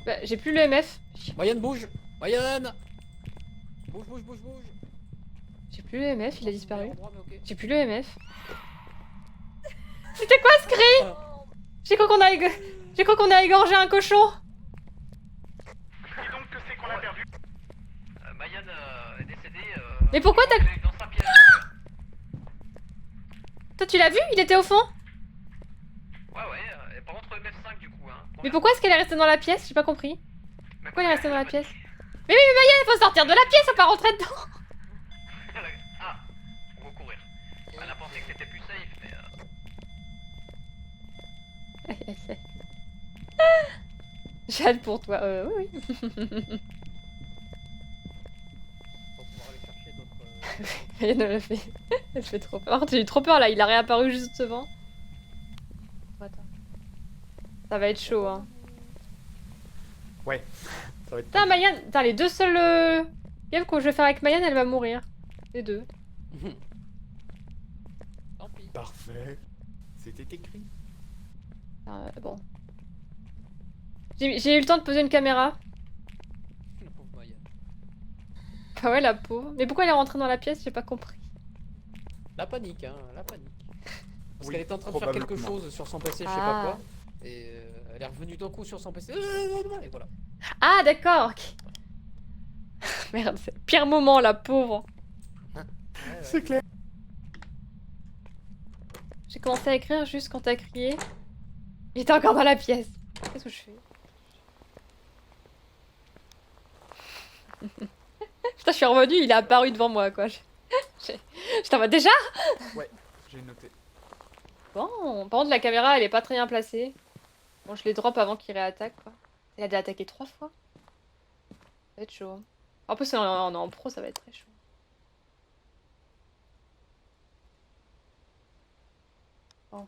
Bah, j'ai plus le MF. Moyenne, bouge. Moyenne. Bouge, bouge, bouge, bouge. J'ai plus le MF, il a disparu. Endroit, mais ok. J'ai plus le MF. C'était quoi ce cri? Oh, J'ai cru qu'on a j'ai cru qu'on a égorgé un cochon. Dis donc que c'est qu'on a perdu. Mayan est décédée. Mais pourquoi t'as... Dans sa pièce. Toi tu l'as vu? Il était au fond? Ouais, ouais. Et par contre, MF5 du coup. Hein. Mais pourquoi est-ce qu'elle est restée dans la pièce? J'ai pas compris. Mais Pourquoi elle est restée dans la pièce? Mais Maya, il faut sortir de la pièce, on pas rentrer dedans. Ah, on va courir. Elle a pensé que c'était plus safe, mais. Aïe, aïe, aïe. J'ai hâte pour toi. Oui, oui. On va pouvoir aller chercher d'autres. Elle ne l'a fait. Elle fait trop peur. Par contre, j'ai eu trop peur là, il a réapparu juste devant. Oh, attends. Ça va être chaud, hein. Ouais, ça va être... Putain, Mayan, putain, les deux seuls games que je vais faire avec Mayan, elle va mourir. Les deux. Tant pis. Parfait. C'était écrit. Bon. J'ai eu le temps de poser une caméra. La pauvre Moyenne. Ah ouais, la pauvre. Mais pourquoi elle est rentrée dans la pièce? J'ai pas compris. La panique, hein, la panique. Parce Oui, qu'elle était en train de faire quelque probablement. chose sur son PC, je sais Ah. pas quoi. Et elle est revenue d'un coup sur son PC. Et voilà. Ah, d'accord, ok. Merde, c'est le pire moment, la pauvre. C'est clair. J'ai commencé à écrire juste quand t'as crié. Il était encore dans la pièce. Qu'est-ce que je fais? Putain, je suis revenue, il est apparu devant moi, quoi. Je t'en vois déjà? J'ai noté. Bon, par contre, la caméra, elle est pas très bien placée. Bon, je les drop avant qu'il réattaque, quoi. Il a déjà attaqué 3 fois. Ça va être chaud. En plus, on est en pro, ça va être très chaud. Bon.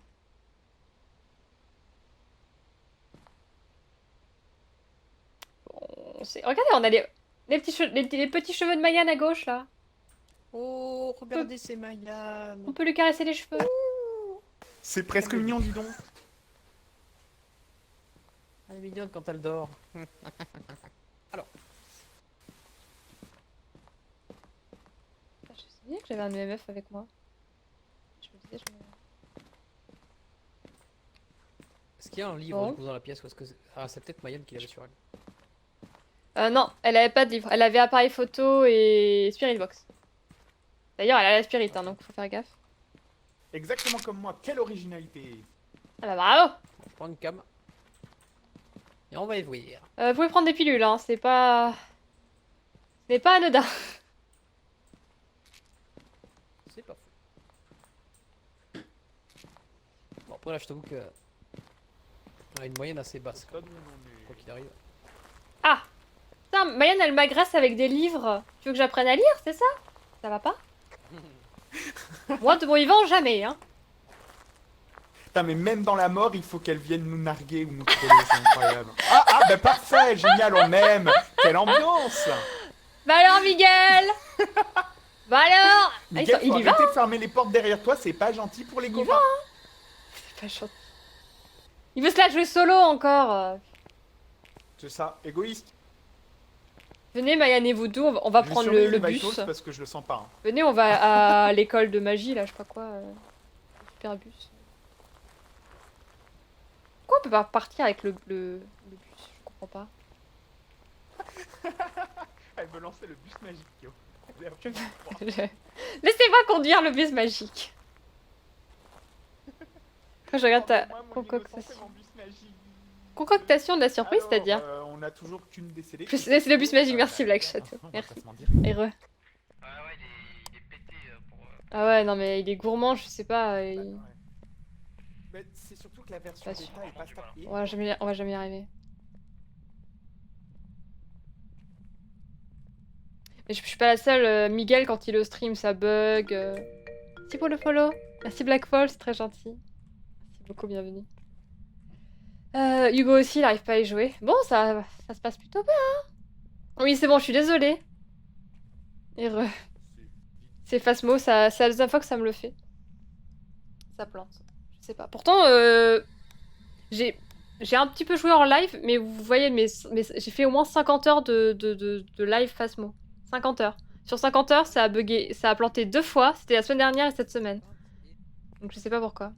Bon, regardez, on a les petits cheveux de Mayan à gauche, là. Oh, regardez ces Mayan. On peut lui caresser les cheveux. C'est presque mignon, dis donc. Elle est mignonne quand elle dort. Je savais que j'avais un EMF avec moi. Je me disais, Est-ce qu'il y a un livre Bon. du coup dans la pièce ou est-ce que ah, c'est peut-être Mayan qui l'avait sur elle. Non, elle avait pas de livre. Elle avait appareil photo et Spirit Box. D'ailleurs, elle a la Spirit, hein, donc faut faire gaffe. Exactement comme moi. Quelle originalité. Ah bah bravo! Je prends une cam. Et on va y voir. Vous pouvez prendre des pilules, hein, c'est pas... C'est pas anodin. C'est pas fou. Bon, après là, je t'avoue que. On a une moyenne assez basse, quoi qu'il arrive. Ah! Putain, Mayan, elle m'agresse avec des livres. Tu veux que j'apprenne à lire, c'est ça? Ça va pas? Moi, de mon vivant, jamais, hein. Putain, mais même dans la mort, il faut qu'elle vienne nous narguer ou nous troller, c'est incroyable. Bah parfait, génial, on aime. Quelle ambiance. Bah alors, Miguel! Bah alors! Miguel, il faut y va, arrêter de fermer les portes derrière toi, c'est pas gentil pour les Il y gouvats. C'est pas gentil. Il veut se la jouer solo encore. C'est ça, égoïste. Venez, Mayan et Voodoo, on va Je vais prendre surveiller le les bus. Vitals parce que je le sens pas. Hein. Venez, on va à l'école de magie, là, je sais pas quoi. Super bus. Pourquoi on peut pas partir avec le bus? Je comprends pas. Elle veut lancer le bus magique, yo. Laissez-moi conduire le bus magique. Quand je regarde ta Moi, mon concoctation. innocent, c'est mon bus magique. Concoctation de la surprise, Alors, c'est-à-dire on a toujours qu'une décédée. C'est le bus magique, merci Black Shadow. On va Merci. pas se mentir. Heureux. Ouais, ouais, il est pété pour. Ah ouais, non mais il est gourmand, je sais pas. Ouais, ouais. Mais c'est surtout que la version Pas bêta sûr. est pas stable. On va jamais y arriver. Mais je suis pas la seule. Miguel, quand il le stream, ça bug. Merci pour le follow. Merci Blackfall, c'est très gentil. Merci beaucoup, bienvenue. Hugo aussi, il arrive pas à y jouer. Bon, ça se passe plutôt bien. Hein. Oui, c'est bon, je suis désolée. C'est Phasmo, c'est la deuxième fois que ça me le fait. Ça plante. Je sais pas. Pourtant, j'ai un petit peu joué en live, mais vous voyez, j'ai fait au moins 50 heures de live Phasmo. 50 heures. Sur 50 heures, ça a bugué, ça a planté 2 fois. C'était la semaine dernière et cette semaine. Donc je sais pas pourquoi.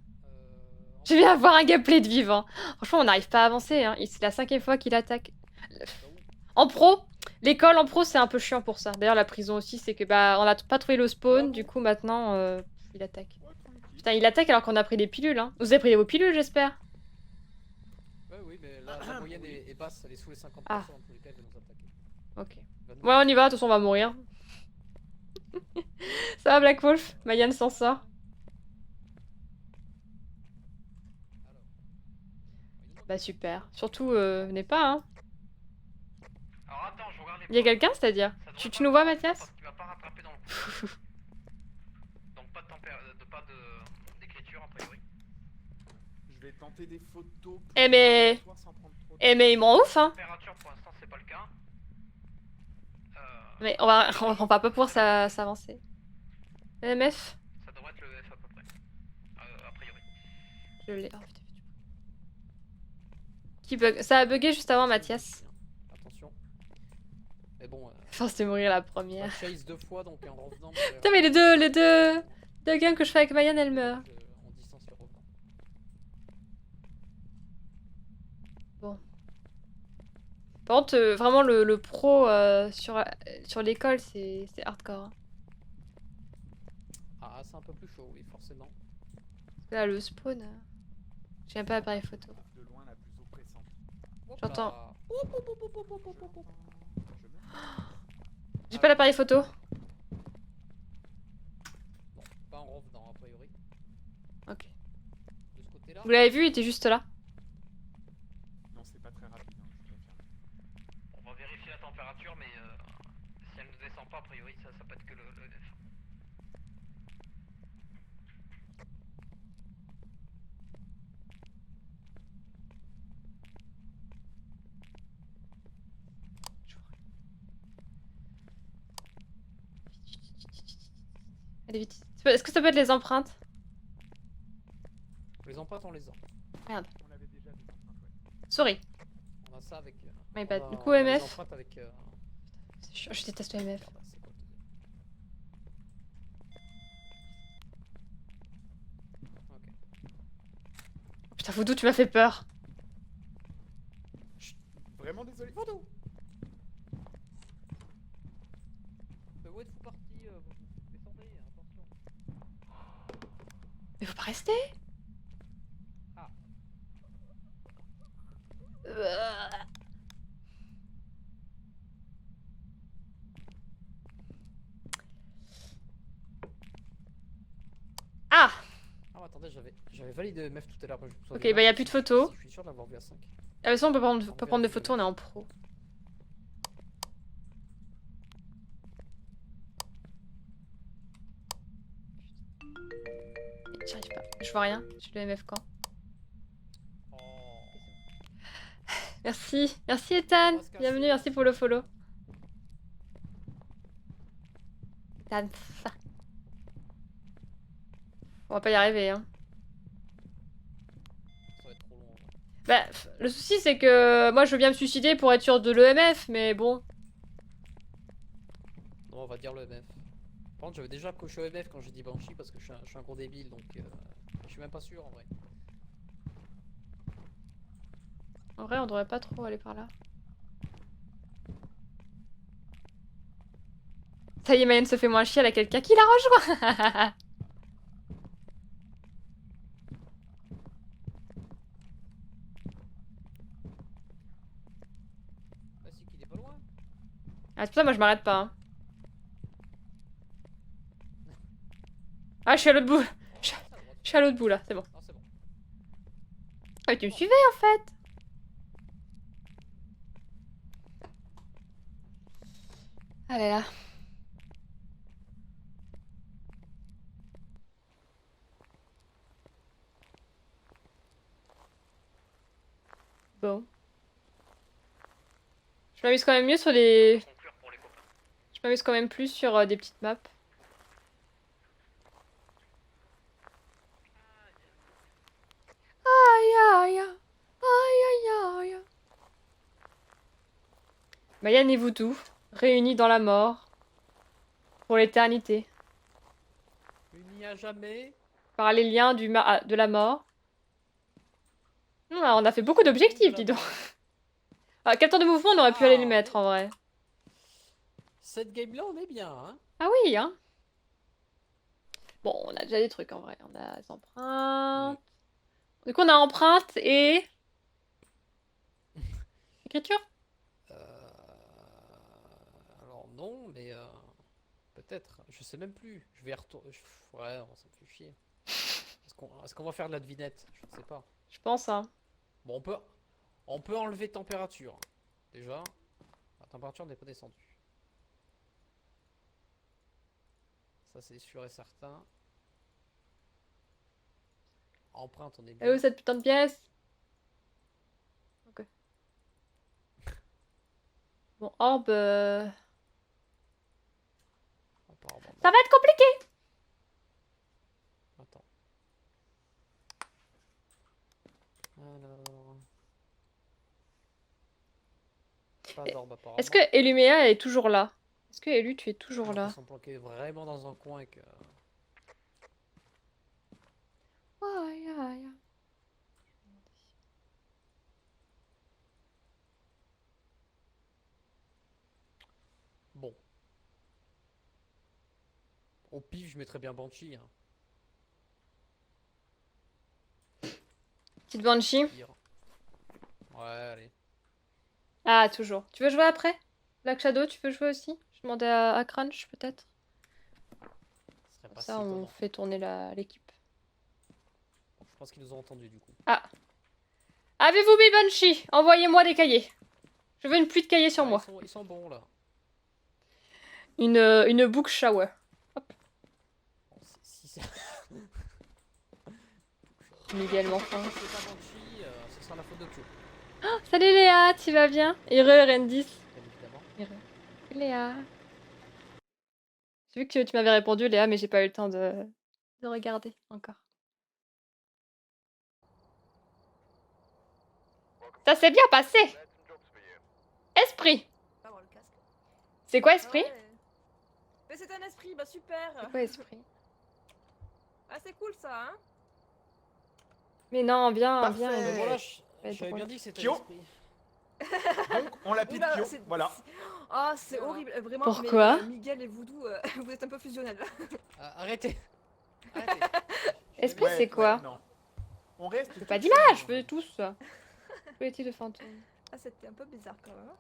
Je viens avoir un gameplay de vivant. Franchement, on n'arrive pas à avancer. Hein. C'est la 5e fois qu'il attaque. En pro, l'école en pro, c'est un peu chiant pour ça. D'ailleurs, la prison aussi, c'est que bah on a pas trouvé le spawn. Du coup, maintenant, il attaque. Putain, il attaque alors qu'on a pris des pilules. Hein. Vous avez pris vos pilules, j'espère. Ouais, oui, mais là, la moyenne est basse, elle est sous les 50%. Ah. En tous les cas, elle va nous attaquer. Ok. Elle va nous- Ouais, on y va. De toute façon, on va mourir. Ça va, Black Wolf? Mayan s'en sort. Bah super. Surtout, venez pas, hein. Alors attends, je regarde les Il y a points. quelqu'un, c'est-à-dire? Ça devrait Tu pas nous vois, faire Mathias? parce qu'il va pas rattraper dans le coup. Donc pas d'écriture a priori. Je vais tenter des photos. Eh mais... sans prendre trop de- Eh mais ils m'en ouf, hein. Température pour l'instant c'est pas le cas. Mais on va pas pouvoir s'avancer. MF? Ça devrait être le F à peu près. A priori. Je l'ai. Oh, putain. Qui bug? Ça a bugué juste avant Mathias. Attention. Mais bon, Force de mourir la on première. chase 2 fois, donc en revenant... Putain mais les deux games que je fais avec Mayan, elles meurent. En distance le revenant. Bon. Par contre, vraiment le pro sur l'école, c'est hardcore. Hein. Ah, c'est un peu plus chaud, oui, forcément. Parce que là, le spawn... J'ai même pas l'appareil photo. De loin la plus oppressante. J'entends. Là. J'ai pas l'appareil photo. Non, pas en revenant, a priori. Ok. De ce côté-là. Vous l'avez vu, il était juste là. Non, c'est pas très rapide, hein, je confirme. On va vérifier la température mais si elle ne descend pas a priori ça peut être que le F. Allez vite. Est-ce que ça peut être les empreintes? Les empreintes, on les a. On avait déjà des empreintes, ouais. Sorry. On a ça avec... My on bad. a- Du coup, on a les MF. empreintes avec... C'est chiant, je déteste le MF. merde, c'est quoi le deuxième? Ok. Oh, putain, Voodoo, tu m'as fait peur. Vraiment désolé. Voodoo. Mais où êtes-vous parti vous descendez, attention. Mais faut pas rester. Ah. Ah. Ah, attendez, j'avais validé MF tout à l'heure. Ok, bah y a plus de photos. Je suis sûr d'avoir vu à 5. De toute façon, on peut prendre des photos, on est en pro. J'y arrive pas. Je vois rien. Je suis le MF quand. Oh. Merci. Merci Ethan. On va se casser. Bienvenue, merci pour le follow. Ethan. On va pas y arriver, hein. Ça va être trop long. En vrai. Bah, le souci c'est que moi je veux bien me suicider pour être sûr de l'EMF, mais bon. Non, on va dire le MF. Par contre, j'avais déjà coché au MF quand j'ai dit Banshee parce que je suis un gros débile, donc je suis même pas sûr en vrai. En vrai, on devrait pas trop aller par là. Ça y est, Mayenne se fait moins chier, elle a quelqu'un qui la rejoint. Bah, c'est qu'il est pas loin. Ah, c'est pour ça, moi je m'arrête pas. Hein. Ah, je suis à l'autre bout. Je suis à l'autre bout là, c'est bon. Non, c'est bon. Ah, mais tu me suivais en fait. Ah là là. Bon. Je m'amuse quand même mieux sur les... Conclure pour les copains. Je m'amuse quand même plus sur des petites maps. Aïe aïe aïe aïe aïe. Mayan et Voodoo, réunis dans la mort, pour l'éternité, Unis à jamais. par les liens de la mort. On a fait beaucoup d'objectifs, dis donc. Ah, quel temps de mouvement on aurait pu aller les mettre en vrai. Cette game-là, on est bien, hein. Ah oui, hein. Bon, on a déjà des trucs en vrai. On a des empreintes. Du coup, on a empreinte et... écriture. Alors non, mais peut-être. Je sais même plus. Je vais retourner. Ouais, ça me fait chier. Est-ce qu'on va faire de la devinette? Je ne sais pas. Je pense, hein. Bon, on peut enlever température. Déjà, la température n'est pas descendue. Ça, c'est sûr et certain. Empreinte, on est Elle est où bien. cette putain de pièce? Ok. Bon, orbe... Apparemment, non. Ça va être compliqué. Attends. Alors... Pas d'orbe apparemment. Est-ce que Eluméa est toujours là? Est-ce que Elu, tu es toujours Alors là? qu'ils sont planqués vraiment dans un coin et que... Aïe, aïe. Bon. Au pif, je mettrais bien Banshee. Hein. Petite Banshee. Pire. Ouais, allez. Ah, toujours. Tu veux jouer après? Black Shadow, tu veux jouer aussi? Je demandais à Crunch, peut-être. Ce serait Comme pas ça, si on étonnant. fait tourner l'équipe. Je pense qu'ils nous ont entendus du coup. Ah. Avez-vous mis Banshee? Envoyez-moi des cahiers. Je veux une pluie de cahiers sur Ah, moi. ils sont bons là. Une book shower. Bon, si c'est... Miguel, enfin. Si c'est pas Banshee, ce sera la faute de Kyo. Salut Léa, tu vas bien? Heureux, Rendis. Bien évidemment. Heureux. Léa. J'ai vu que tu m'avais répondu, Léa, mais j'ai pas eu le temps de regarder encore. Ça s'est bien passé! Esprit! Pas avoir le casque. C'est quoi esprit? Ouais. Mais c'est un esprit, bah super. C'est quoi esprit? Ah c'est cool ça, hein. Mais non, viens, Parfait. viens. Mais Elu. voilà, Ouais, j'avais drôle. bien dit que c'était Kyo. l'esprit. Donc, on l'appelle Oula, Kyo. c'est- Voilà. Ah c'est horrible, vraiment. Pourquoi? Mais, Miguel et Voodoo, vous êtes un peu fusionnels. Arrêtez. Arrêtez. Esprit, c'est quoi? non. On reste. J'ai pas tous d'image, sur- je veux tous. Politique de fantôme. Ah c'était un peu bizarre quand même.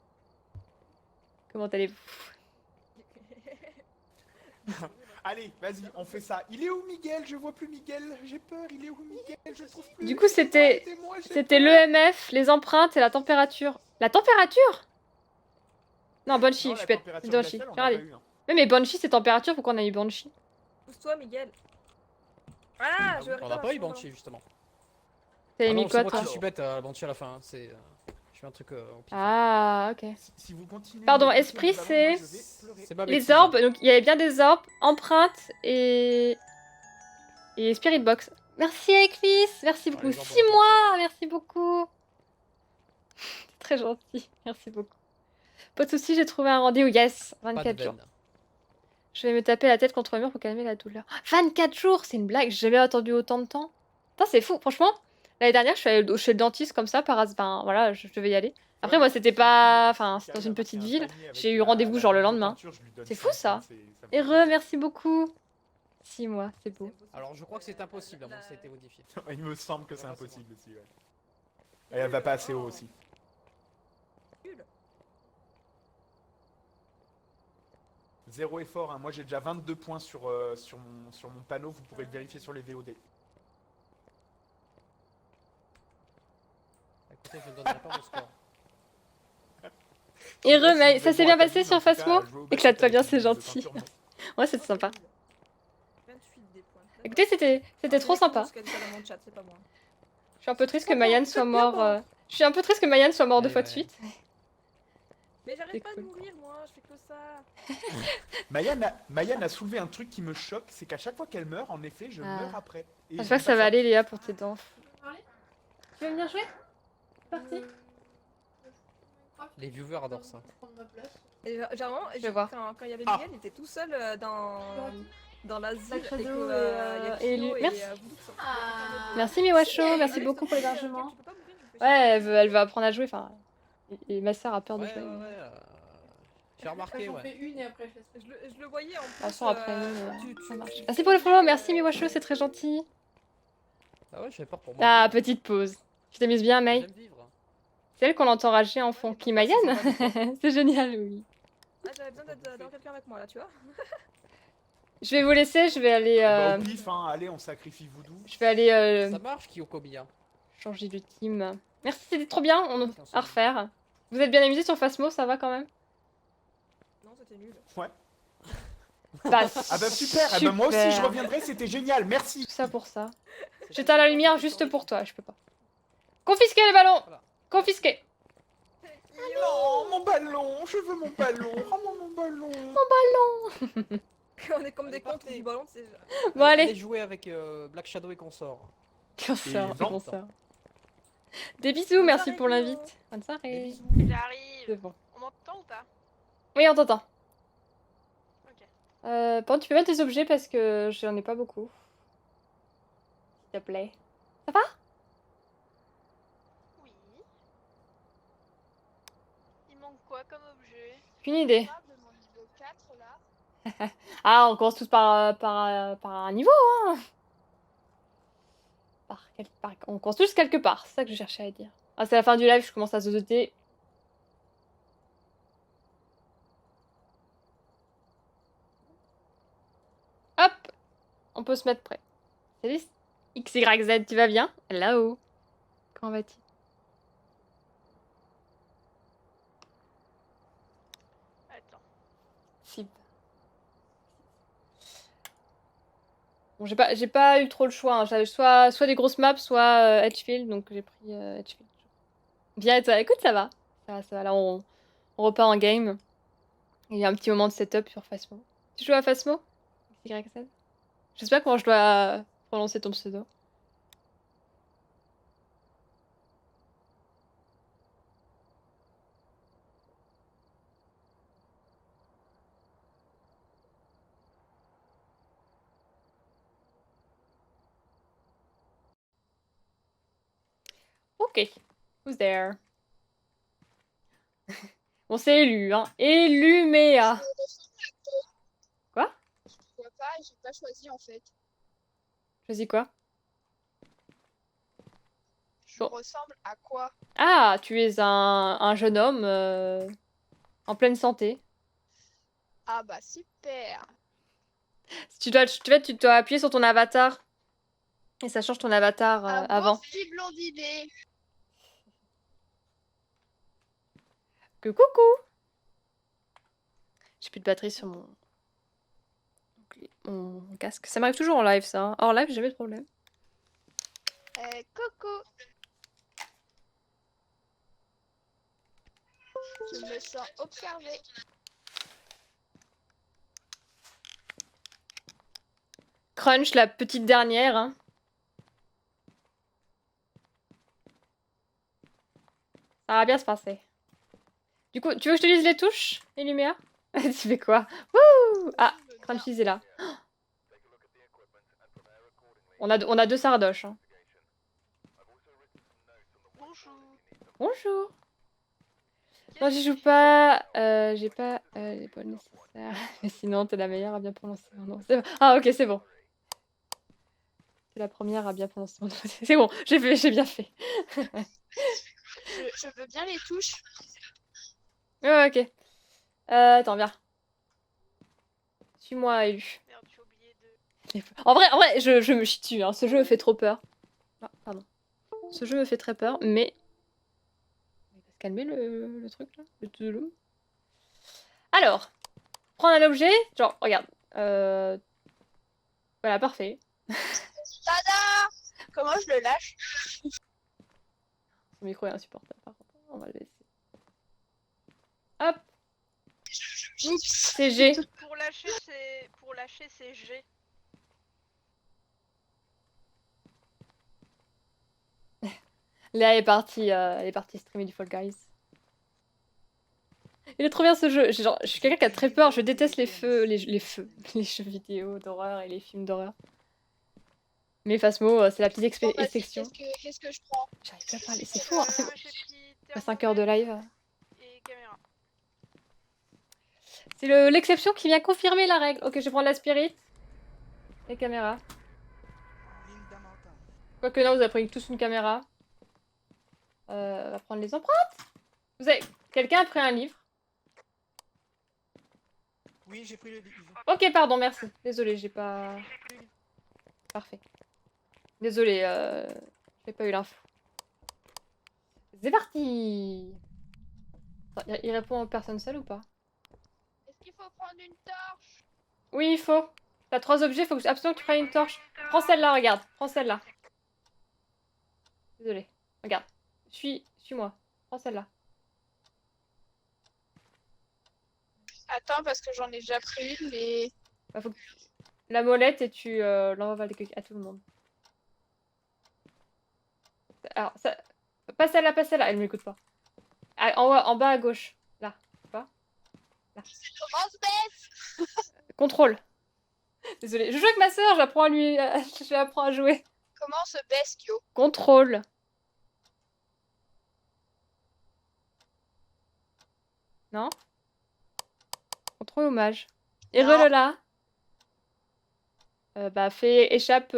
Comment allez-vous? Allez, vas-y, on fait ça. Il est où Miguel? Je vois plus Miguel. J'ai peur. Il est où Miguel? Je le trouve plus. Du coup, c'était Aidez-moi, j'ai c'était peur. l'EMF, les empreintes et la température. La température? Non, Banshee, Non, je la suis bête. température Banshee. glaciale, on J'ai n'a pas regardé. eu, hein. Mais Banshee, c'est température, pourquoi on a eu Banshee? Pousse-toi Miguel. Ah, je On n'a pas eu Banshee justement. T'avais Ah mis non, quoi, c'est moi toi? qui suis bête à Banshee à la fin. Hein. C'est, je fais un truc au pif. Ah, ok. Si vous continuez. Pardon, à écouter esprit, les ballons, c'est- moi, je vais pleurer. C'est ma Les bêtise. orbes, donc il y avait bien des orbes, empreintes et Spirit Box. Merci Eclis, merci beaucoup. les orbes, 6 on va mois, merci beaucoup. C'est très gentil, merci beaucoup. Pas de soucis, j'ai trouvé un rendez-vous. Yes, Pas de 24 jours. veine. Je vais me taper la tête contre le mur pour calmer la douleur. 24 jours, c'est une blague, j'ai jamais attendu autant de temps. Putain, c'est fou, franchement. L'année dernière, je suis allée chez le dentiste comme ça, par hasard. Ben, voilà, je devais y aller. Après, moi, c'était pas. Enfin, c'est dans une petite ville. J'ai eu rendez-vous genre le lendemain. C'est fou, ça. Heureux, merci beaucoup. 6 mois, c'est beau. Alors je crois que c'est impossible à moins que ça ait été modifié. Il me semble que c'est impossible aussi. Ouais. Et elle va pas assez haut aussi. Zéro effort, hein. Moi j'ai déjà 22 points sur mon panneau, vous pourrez le vérifier sur les VOD. Écoutez, je ne donnerai pas mon score. Heureux, mais ça s'est bien Bon, passé en sur tout cas, Phasmo? jouer au Éclate-toi basket bien, avec c'est une boule de gentil. peinture, non. Ouais, c'était sympa. 28 des points. Écoutez, c'était trop sympa. C'est dans mon chat, c'est pas moi. Je suis un peu triste que Mayan soit mort. Je Je suis un peu triste que Mayan soit mort deux Ouais, fois de ouais. suite. Mais C'est j'arrête pas de cool. mourir, moi, je fais que ça. Mayan a soulevé un truc qui me choque, c'est qu'à chaque fois qu'elle meurt, en effet, je Ah. meurs après. Et J'espère que j'aime ça pas va aller, Léa, pour tes dents. Tu veux venir jouer? Parti. Les viewers adorent ça. Et généralement, vais voir. quand il y avait Ah. Miguel, il était tout seul dans l'asile. Black Shadow et que, y a et Kyo Lu- merci. Voodoo qui sont- Merci Miwacho, Ouais, merci ouais, beaucoup pour ouais, l'hébergement. Tu peux pas mourir, je me fais Ouais, chier. elle veut apprendre à jouer, enfin... Et ma sœur a peur de Ouais, jouer. ouais, ouais. J'ai remarqué, J'en ouais. fais une et après je laisse. Je le voyais en plus. De toute façon, après nous, tu- ça tu- marche. Merci pour le follow, merci Miwacho, c'est très gentil. Ah ouais, j'avais peur pour moi. Ah, petite pause. Tu t'amuses bien, May? J'aime vivre. C'est elle qu'on entend rager en fond. Qui, Mayan? C'est génial, oui. Ah, j'avais besoin d'avoir quelqu'un avec moi là, tu vois. Je vais vous laisser, je vais aller... Bah, au pif, hein, allez, on sacrifie Voodoo. Je vais aller Ça marche, Kyokomiya. changer de team. Merci, c'était trop bien, on à refaire. Vous êtes bien amusés sur Phasmo, ça va quand même? Non, c'était nul. Ouais. Bah, Ah bah super, eh ben, moi aussi je reviendrai, c'était génial, merci. Tout ça pour ça. J'éteins la lumière juste pour toi, je peux pas. Confisquez les ballons! Voilà. Confisquez! Non, mon ballon, je veux mon ballon, rends-moi mon ballon. On est comme des comptes du ballon, c'est. Bon, allez! Allez jouer avec Black Shadow et consort. Consort, vent. consort. Des bisous, merci pour l'invite. Bonne Des soirée. bisous. C'est J'arrive. bon. On m'entend ou pas? Oui, on t'entend. Ok. Par contre, tu peux mettre des objets parce que j'en ai pas beaucoup. S'il te plaît. Oui. Il manque quoi comme objet? Aucune idée. Ah, de mon niveau 4 là. Ah, on commence tous par un niveau, hein. On commence tous quelque part, c'est ça que je cherchais à dire. Ah, c'est la fin du live, je commence à zozoter. Hop, on peut se mettre prêt. Salut XYZ, tu vas bien? Hello. Comment vas-tu? Attends. Sib. Bon, j'ai pas eu trop le choix, hein. J'avais soit des grosses maps, soit Edgefield, donc j'ai pris Edgefield. Bien, et toi? Écoute, ça va. Ça va. Là, on repart en game. Il y a un petit moment de setup sur Phasmo. Tu joues à Phasmo? YZ? Je sais pas comment je dois prononcer ton pseudo. Ok. Who's there? On s'est élu, hein. Élu Méa. Quoi? Je vois pas, j'ai pas choisi en fait. Choisis quoi? Je Bon. ressemble à quoi? Ah, tu es un jeune homme en pleine santé. Ah bah super. Tu dois appuyer sur ton avatar. Et ça change ton avatar Ah bon, avant. si blondiné. Que coucou! J'ai plus de batterie sur mon casque. Ça m'arrive toujours en live, ça. Hein. Hors live, j'ai jamais de problème. Coucou. Je me sens observée. Crunch, la petite dernière. Hein. Ça va bien se passer. Du coup, tu veux que je te lise les touches, les lumières? Tu fais quoi? Wouh! Ah, Crunchy's est là. On a deux sardoches. Hein. Bonjour. Bonjour. Non, j'y joue pas. J'ai pas les bonnes nécessaires. Mais sinon, t'es la meilleure à bien prononcer mon nom. Ah, ok, c'est bon. T'es la première à bien prononcer mon nom. C'est bon, j'ai bien fait. Je veux bien les touches. Ouais, ok. Attends, viens. Suis-moi, Élu. Merde, j'ai oublié de. En vrai, je me chie dessus. Hein. Ce jeu me fait trop peur. Ah, pardon. Ce jeu me fait très peur, mais... Il va se calmer le truc, là. Le touloum. Alors, prendre un objet. Genre, regarde. Voilà, parfait. Tada! Comment je le lâche? Son micro est insupportable par contre. On va le laisser. Hop. Oups, c'est G. Pour lâcher, c'est G. Léa est partie streamer du Fall Guys. Il est trop bien ce jeu. Genre, je suis quelqu'un qui a très peur. Je déteste les jeux vidéo d'horreur et les films d'horreur. Mais Phasmo, c'est la petite exception. Qu'est-ce que je prends? J'arrive pas à parler, c'est fou. Hein. C'est Moi, j'ai pris 5 heures de live. et caméra. C'est l'exception qui vient confirmer la règle. Ok, je vais prendre la spirit. Et caméra. Quoique non, vous avez pris tous une caméra. On va prendre les empreintes. Quelqu'un a pris un livre? Oui, j'ai pris le livre. Ok, pardon, merci. Désolée, j'ai pas... Parfait. Désolée, j'ai pas eu l'info. C'est parti. Attends, il répond aux personnes seules ou pas? Est-ce qu'il faut prendre une torche? Oui, il faut. T'as 3 objets, faut absolument que tu prennes une torche. Prends celle-là, regarde. Prends celle-là. Désolée. Regarde. Suis-moi. Prends celle-là. Attends, parce que j'en ai déjà pris une, mais... Bah, faut que... La molette et tu l'envoies à tout le monde. Alors, ça... Pas celle-là, pas celle-là. Elle m'écoute pas. Ah, en bas à gauche. Là. Tu vois? Là. Comment on se baisse? Contrôle. Désolée. Je joue avec ma soeur, j'apprends à lui... je lui apprends à jouer. Comment on se baisse, Kyo? Contrôle. Non? Contrôle hommage. Et Non. relâche. Bah fais échappe...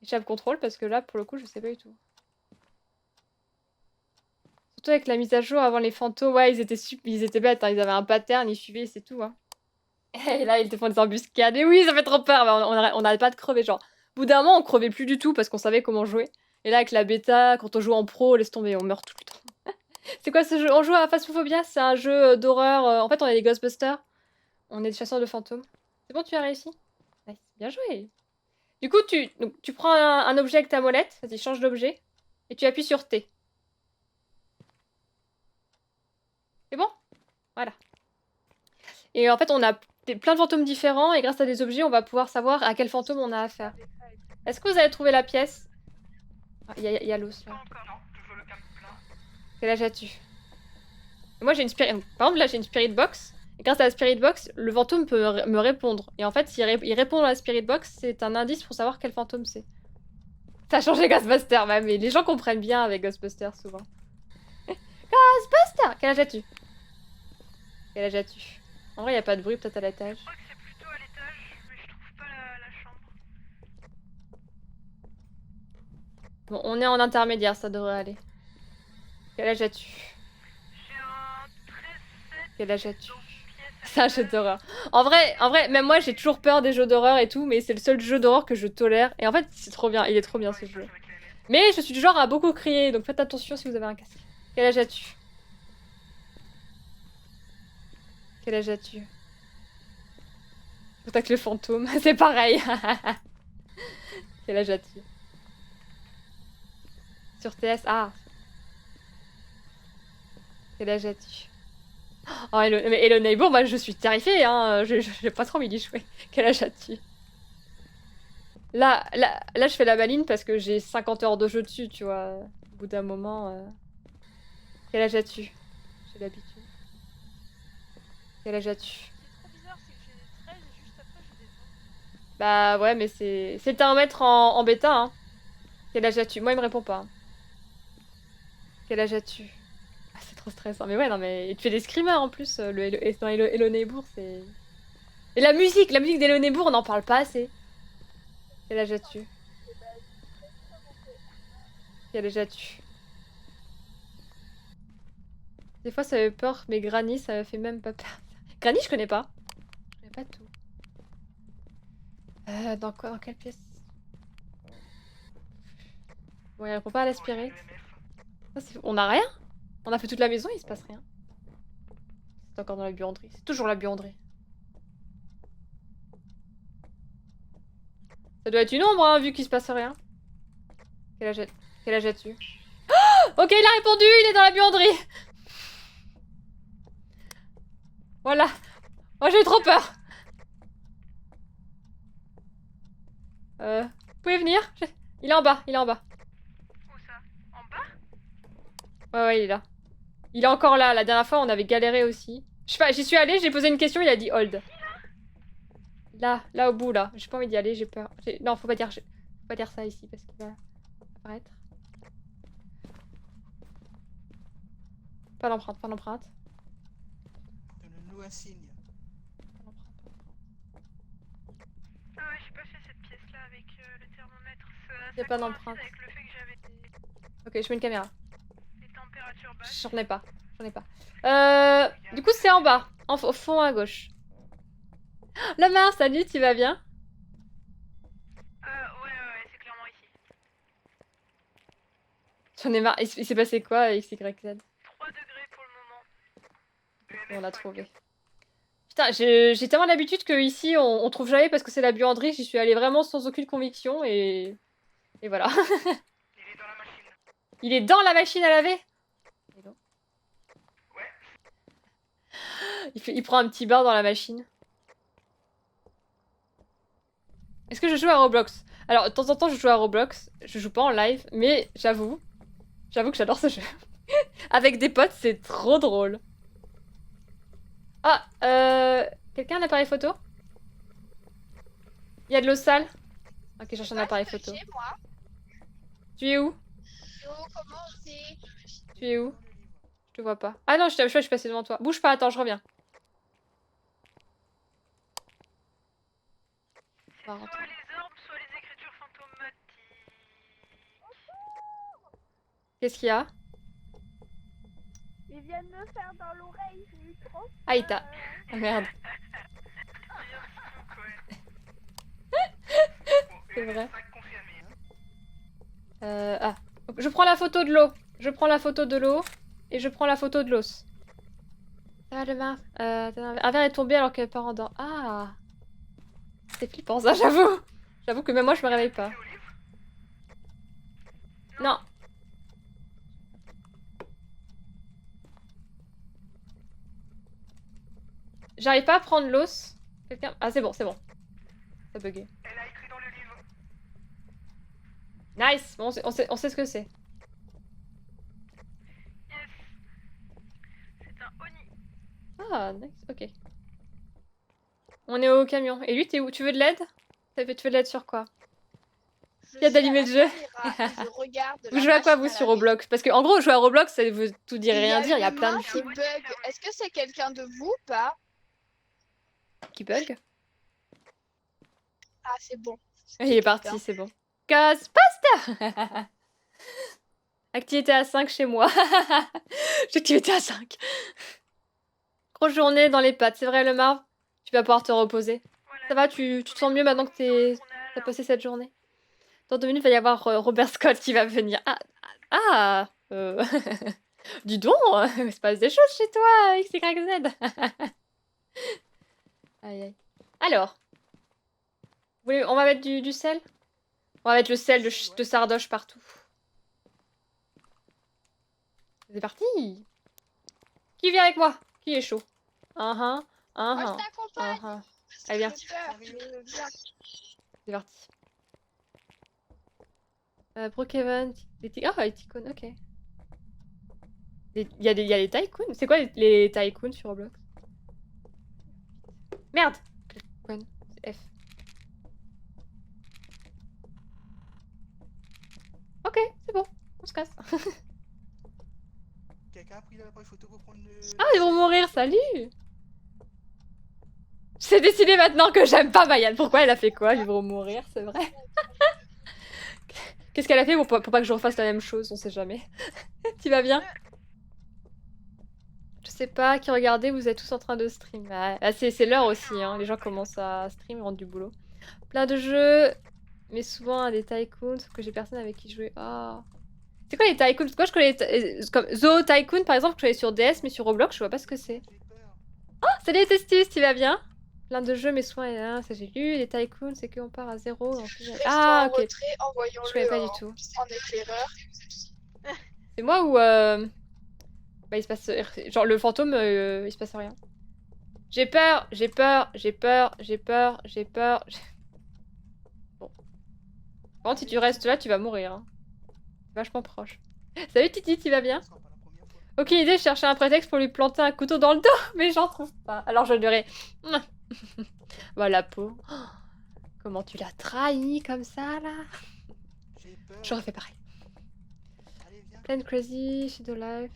Échappe contrôle parce que là pour le coup je sais pas du tout. Surtout avec la mise à jour avant les fantômes, ouais ils étaient bêtes, hein. Ils avaient un pattern, ils suivaient, c'est tout. Hein. Et là ils te font des embuscades. Et oui ça fait trop peur, mais on n'arrête pas de crever. Genre, au bout d'un moment on crevait plus du tout parce qu'on savait comment jouer. Et là avec la bêta, quand on joue en pro, laisse tomber, on meurt tout le temps. C'est quoi ce jeu? On joue à Phasmophobia, c'est un jeu d'horreur. En fait on est des Ghostbusters. On est des chasseurs de fantômes. C'est bon, tu as réussi? Nice. Bien joué. Du coup, tu prends un objet avec ta molette, vas-y, change d'objet, et tu appuies sur T. C'est bon? Voilà. Et en fait, on a plein de fantômes différents, et grâce à des objets, on va pouvoir savoir à quel fantôme on a affaire. Est-ce que vous avez trouvé la pièce? Il y a l'os là. Quel âge as-tu? Moi, j'ai une spirit... Par exemple, là, j'ai une spirit box. Et grâce à la spirit box, le fantôme peut me répondre. Et en fait, s'il répond à la spirit box, c'est un indice pour savoir quel fantôme c'est. Ça a changé Ghostbusters, ouais, mais les gens comprennent bien avec Ghostbusters souvent. Ghostbusters! Quel âge as-tu? Quel âge as-tu? En vrai, il n'y a pas de bruit, peut-être à l'étage. Je crois que c'est plutôt à l'étage, mais je trouve pas la chambre. Bon, on est en intermédiaire, ça devrait aller. Quel âge as-tu? J'ai un 13-7 Quel âge as-tu? dans une pièce. C'est un jeu d'horreur. En vrai, même moi, j'ai toujours peur des jeux d'horreur et tout, mais c'est le seul jeu d'horreur que je tolère. Et en fait, c'est trop bien, il est trop bien ce jeu. Mais je suis du genre à beaucoup crier, donc faites attention si vous avez un casque. Quel âge as-tu? Quel âge as-tu? Contact le fantôme, c'est pareil. Quel âge as-tu? Sur TS, ah. Quel âge as-tu? Oh, mais Hello Neighbor, moi je suis terrifiée, hein. J'ai pas trop envie d'y jouer. Quel âge as-tu? Là, je fais la maline parce que j'ai 50 heures de jeu dessus, tu vois. Au bout d'un moment... Quel âge as-tu? J'ai l'habitude. Quel âge as-tu? C'est trop bizarre, c'est que j'ai des 13 et juste après j'ai des 20. Bah ouais, mais c'est à mettre en bêta, hein. Quel âge as-tu? Moi, il me répond pas. Quel âge as-tu? Ah, c'est trop stressant. Mais ouais, non, mais... Et tu fais des screamers, en plus. Dans Hello Neighbor, c'est... Et la musique d'Hello Neighbor, on n'en parle pas assez. Quel âge as-tu? Quel âge as-tu? Des fois, ça fait peur, mais Granny, ça me fait même pas peur. Granny, je connais pas. Je connais pas tout. Dans quelle pièce? Bon, il répond pas à la spirit. On a rien? On a fait toute la maison, il se passe rien. C'est encore dans la buanderie. C'est toujours la buanderie. Ça doit être une ombre, hein, vu qu'il se passe rien. Quel âge Quel âge as-tu? Oh, ok, il a répondu, il est dans la buanderie. Voilà. Moi, j'ai eu trop peur. Vous pouvez venir? Il est en bas, il est en bas. Où ça? En bas? Ouais, il est là. Il est encore là. La dernière fois, on avait galéré aussi. Je sais pas, j'y suis allée, j'ai posé une question, il a dit hold. Là au bout, là. J'ai pas envie d'y aller, j'ai peur. Non, faut pas dire ça ici parce qu'il va apparaître. Pas d'empreinte, pas d'empreinte. Donne-nous un signe. Ah ouais, j'ai pas fait cette pièce-là avec le thermomètre. Y a pas d'empreinte. Avec le fait que j'avais Ok, je mets une caméra. des températures basses. J'en ai pas. Du coup, c'est en bas. Au fond à gauche. La main, salut, tu vas bien? Ouais, c'est clairement ici. J'en ai marre. Il s'est passé quoi avec XYZ? 3 degrés pour le moment. On l'a trouvé. Putain, j'ai tellement l'habitude que ici on trouve jamais parce que c'est la buanderie. J'y suis allée vraiment sans aucune conviction et voilà. Il est dans la machine. Il est dans la machine à laver? Ouais. Il prend un petit bain dans la machine. Est-ce que je joue à Roblox? Alors, de temps en temps, je joue à Roblox. Je joue pas en live, mais j'avoue que j'adore ce jeu. Avec des potes, c'est trop drôle. Ah, quelqu'un a un appareil photo? Il y a de l'eau sale? Ok, je cherche un appareil photo. Chez moi. Tu es où? Comment c'est? Tu es où? Je te vois pas. Ah non, je suis passée devant toi. Bouge pas, attends, je reviens. On va rentrer. Soit les orbes, soit les écritures fantomatiques. Qu'est-ce qu'il y a? Ils viennent me faire dans l'oreille, j'ai eu trop. Ah, il t'a... Ah merde. C'est vrai. Ah. Je prends la photo de l'eau. Je prends la photo de l'eau. Et je prends la photo de l'os. Ça va, le mar. Un verre est tombé alors qu'elle part en dents. Ah. C'est flippant ça, j'avoue. J'avoue que même moi je me réveille pas. Non. J'arrive pas à prendre l'os. Quelqu'un... Ah, c'est bon, c'est bon. Ça a bugué. Elle a écrit dans le livre. Nice. Bon, on sait ce que c'est. Yes. C'est un oni. Ah, nice. Ok. On est au camion. Et lui, t'es où? Tu veux de l'aide? Tu veux de l'aide sur quoi? Il y a d'allumer le jeu. Vous jouez à quoi vous sur Roblox? Parce que en gros, jouer à Roblox, ça veut tout dire et rien dire. Il y a plein de qui trucs bug. Est-ce que c'est quelqu'un de vous ou pas? qui bug. Ah, c'est bon. Il est parti, c'est bon. Ghostbuster. Activité à 5 chez moi. Activité à 5. Grosse journée dans les pattes. C'est vrai, le Marv? Tu vas pouvoir te reposer. Voilà. Ça va, tu te sens mieux maintenant que t'as passé cette journée? Dans 2 minutes, il va y avoir Robert Scott qui va venir. Dis donc, il se passe des choses chez toi, XYZ. Aïe, aïe. Alors, on va mettre du sel? On va mettre le sel de Sardoche partout. C'est parti. Qui vient avec moi? Qui est chaud? Moi, je t'accompagne. Allez, viens. Je veux bien. C'est parti. Brookhaven, les tycoons, ok. Il y a les tycoons. C'est quoi les tycoons sur Roblox? Merde! C'est F. Ok, c'est bon. On se casse. Quelqu'un a pris l'appareil photo pour prendre le... Ah, ils vont mourir, salut! J'ai décidé maintenant que j'aime pas Mayan. Pourquoi elle a fait quoi? Ils vont mourir, c'est vrai. Qu'est-ce qu'elle a fait pour pas que je refasse la même chose? On sait jamais. Tu vas bien? Je sais pas qui regardez, vous êtes tous en train de stream. Ah, c'est l'heure aussi, hein. Les gens commencent à stream, ils rentrent du boulot. Plein de jeux, mais souvent à des tycoons, sauf que j'ai personne avec qui jouer. Ah. C'est quoi les tycoons? Parce que moi je connais comme Zoo Tycoon par exemple, que je connais sur DS, mais sur Roblox je vois pas ce que c'est. Oh, salut les testus, tu vas bien? Plein de jeux, mes soins, hein, ça j'ai lu. Les tycoons, c'est qu'on part à 0. Et on finit... Restons Ah, en ok. retrait, Je connais envoyons-le pas du tout. en éclaireur. C'est moi ou... Bah, il se passe... Genre, le fantôme, il se passe rien. J'ai peur, j'ai peur, j'ai peur, j'ai peur, j'ai peur. Bon. Par contre, si tu restes là, tu vas mourir. Hein. Vachement proche. Salut Titi, tu vas bien? Ce sera pas la première fois. Aucune idée, je cherchais un prétexte pour lui planter un couteau dans le dos, mais j'en trouve pas. Alors je lui dirais... Voilà, peau. Comment tu l'as trahi comme ça, là? J'ai peur. J'aurais fait pareil. Allez, viens. Plain Crazy, Shadow Life...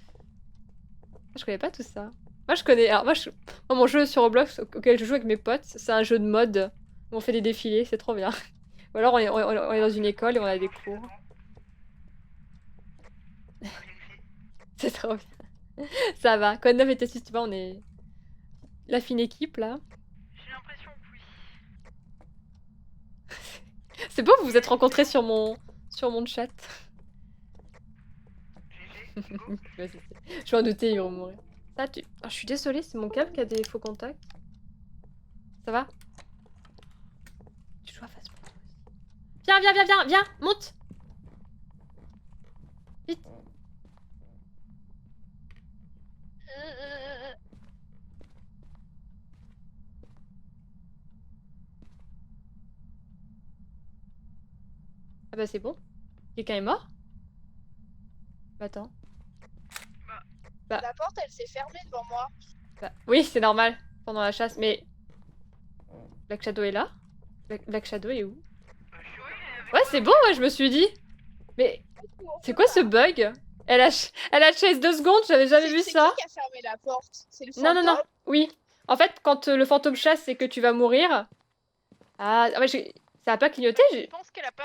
Je connais pas tout ça. Moi, je connais... Alors, moi, mon jeu sur Roblox auquel je joue avec mes potes, c'est un jeu de mode où on fait des défilés, c'est trop bien. Ou alors, on est dans une école et on a des cours. C'est trop bien. Ça va. Code 9 et Tessus, tu vois, on est... La fine équipe, là. J'ai l'impression que oui. C'est beau, vous vous êtes rencontrés sur mon chat. GG, go. Ouais, je m'en doutais, ils vont mourir. Ça, je suis désolée, c'est mon câble qui a des faux contacts. Ça va? Tu joues à face pour toi aussi. Viens, viens, viens, viens, viens, monte! Vite! Ah bah c'est bon. Quelqu'un est mort? Bah attends. Bah. La porte, elle s'est fermée devant moi. Bah, oui, c'est normal, pendant la chasse, mais... Black Shadow est là? Black Shadow est où? Ouais, c'est bon, ouais, je me suis dit. Mais c'est quoi ce bug? Elle a chase 2 secondes, j'avais jamais vu ça. C'est qui a fermé la porte? C'est le Non, non, fantôme? non, oui. En fait, quand le fantôme chasse, c'est que tu vas mourir. Ah, ouais, ça a pas clignoté? Je pense qu'elle a pas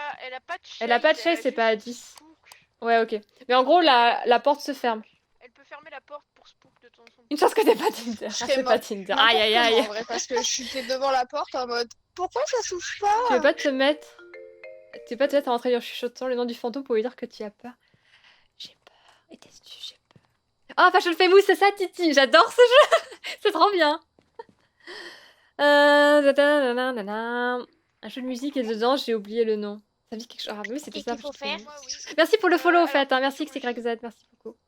de chase. Elle a pas de chase, c'est pas à 10. spook. Ouais, ok. Mais en gros, la porte se ferme. Elle peut fermer la porte pour spook de ton son. Une chance que t'es pas Tinder. Ah, serais c'est pas Tinder. N'importe Aïe, aïe, aïe. comment, en vrai, parce que je suis devant la porte en mode pourquoi ça s'ouvre pas? Tu veux pas te mettre... Tu veux pas te mettre à rentrer en chuchotant le nom du fantôme pour lui dire que tu as peur? J'ai peur. Et t'es-tu, j'ai peur. Ah, Fashion Famous, c'est ça, Titi. J'adore ce jeu. C'est trop bien. Un jeu de musique est dedans, j'ai oublié le nom. Ça me dit quelque chose. Ah oui, c'était ça. qu'il faut faire? Merci pour le follow, au fait. alors, Hein. Merci, tu c'est Greg Z. Merci beaucoup.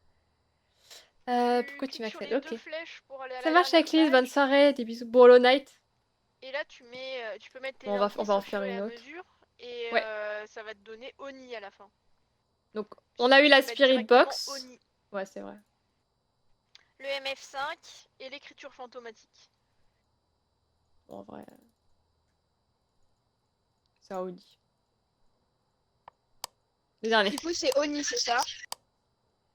Pourquoi tu cliques sur m'accèdes? les Ok. deux flèches pour aller à Ça la marche dernière avec Liz, bonne page. soirée, des bisous. Bon, Hollow Knight. Et là, tu peux mettre tes Bon, on va indices en au faire fur et une à autre. mesure, et Ouais. ça va te donner Oni à la fin. Donc, on a eu la Tu peux mettre Spirit directement Box. Oni. Ouais, c'est vrai. Le MF5 et l'écriture fantomatique. Bon, en vrai. C'est un Audi. Le dernier. Du coup, c'est Oni, c'est ça?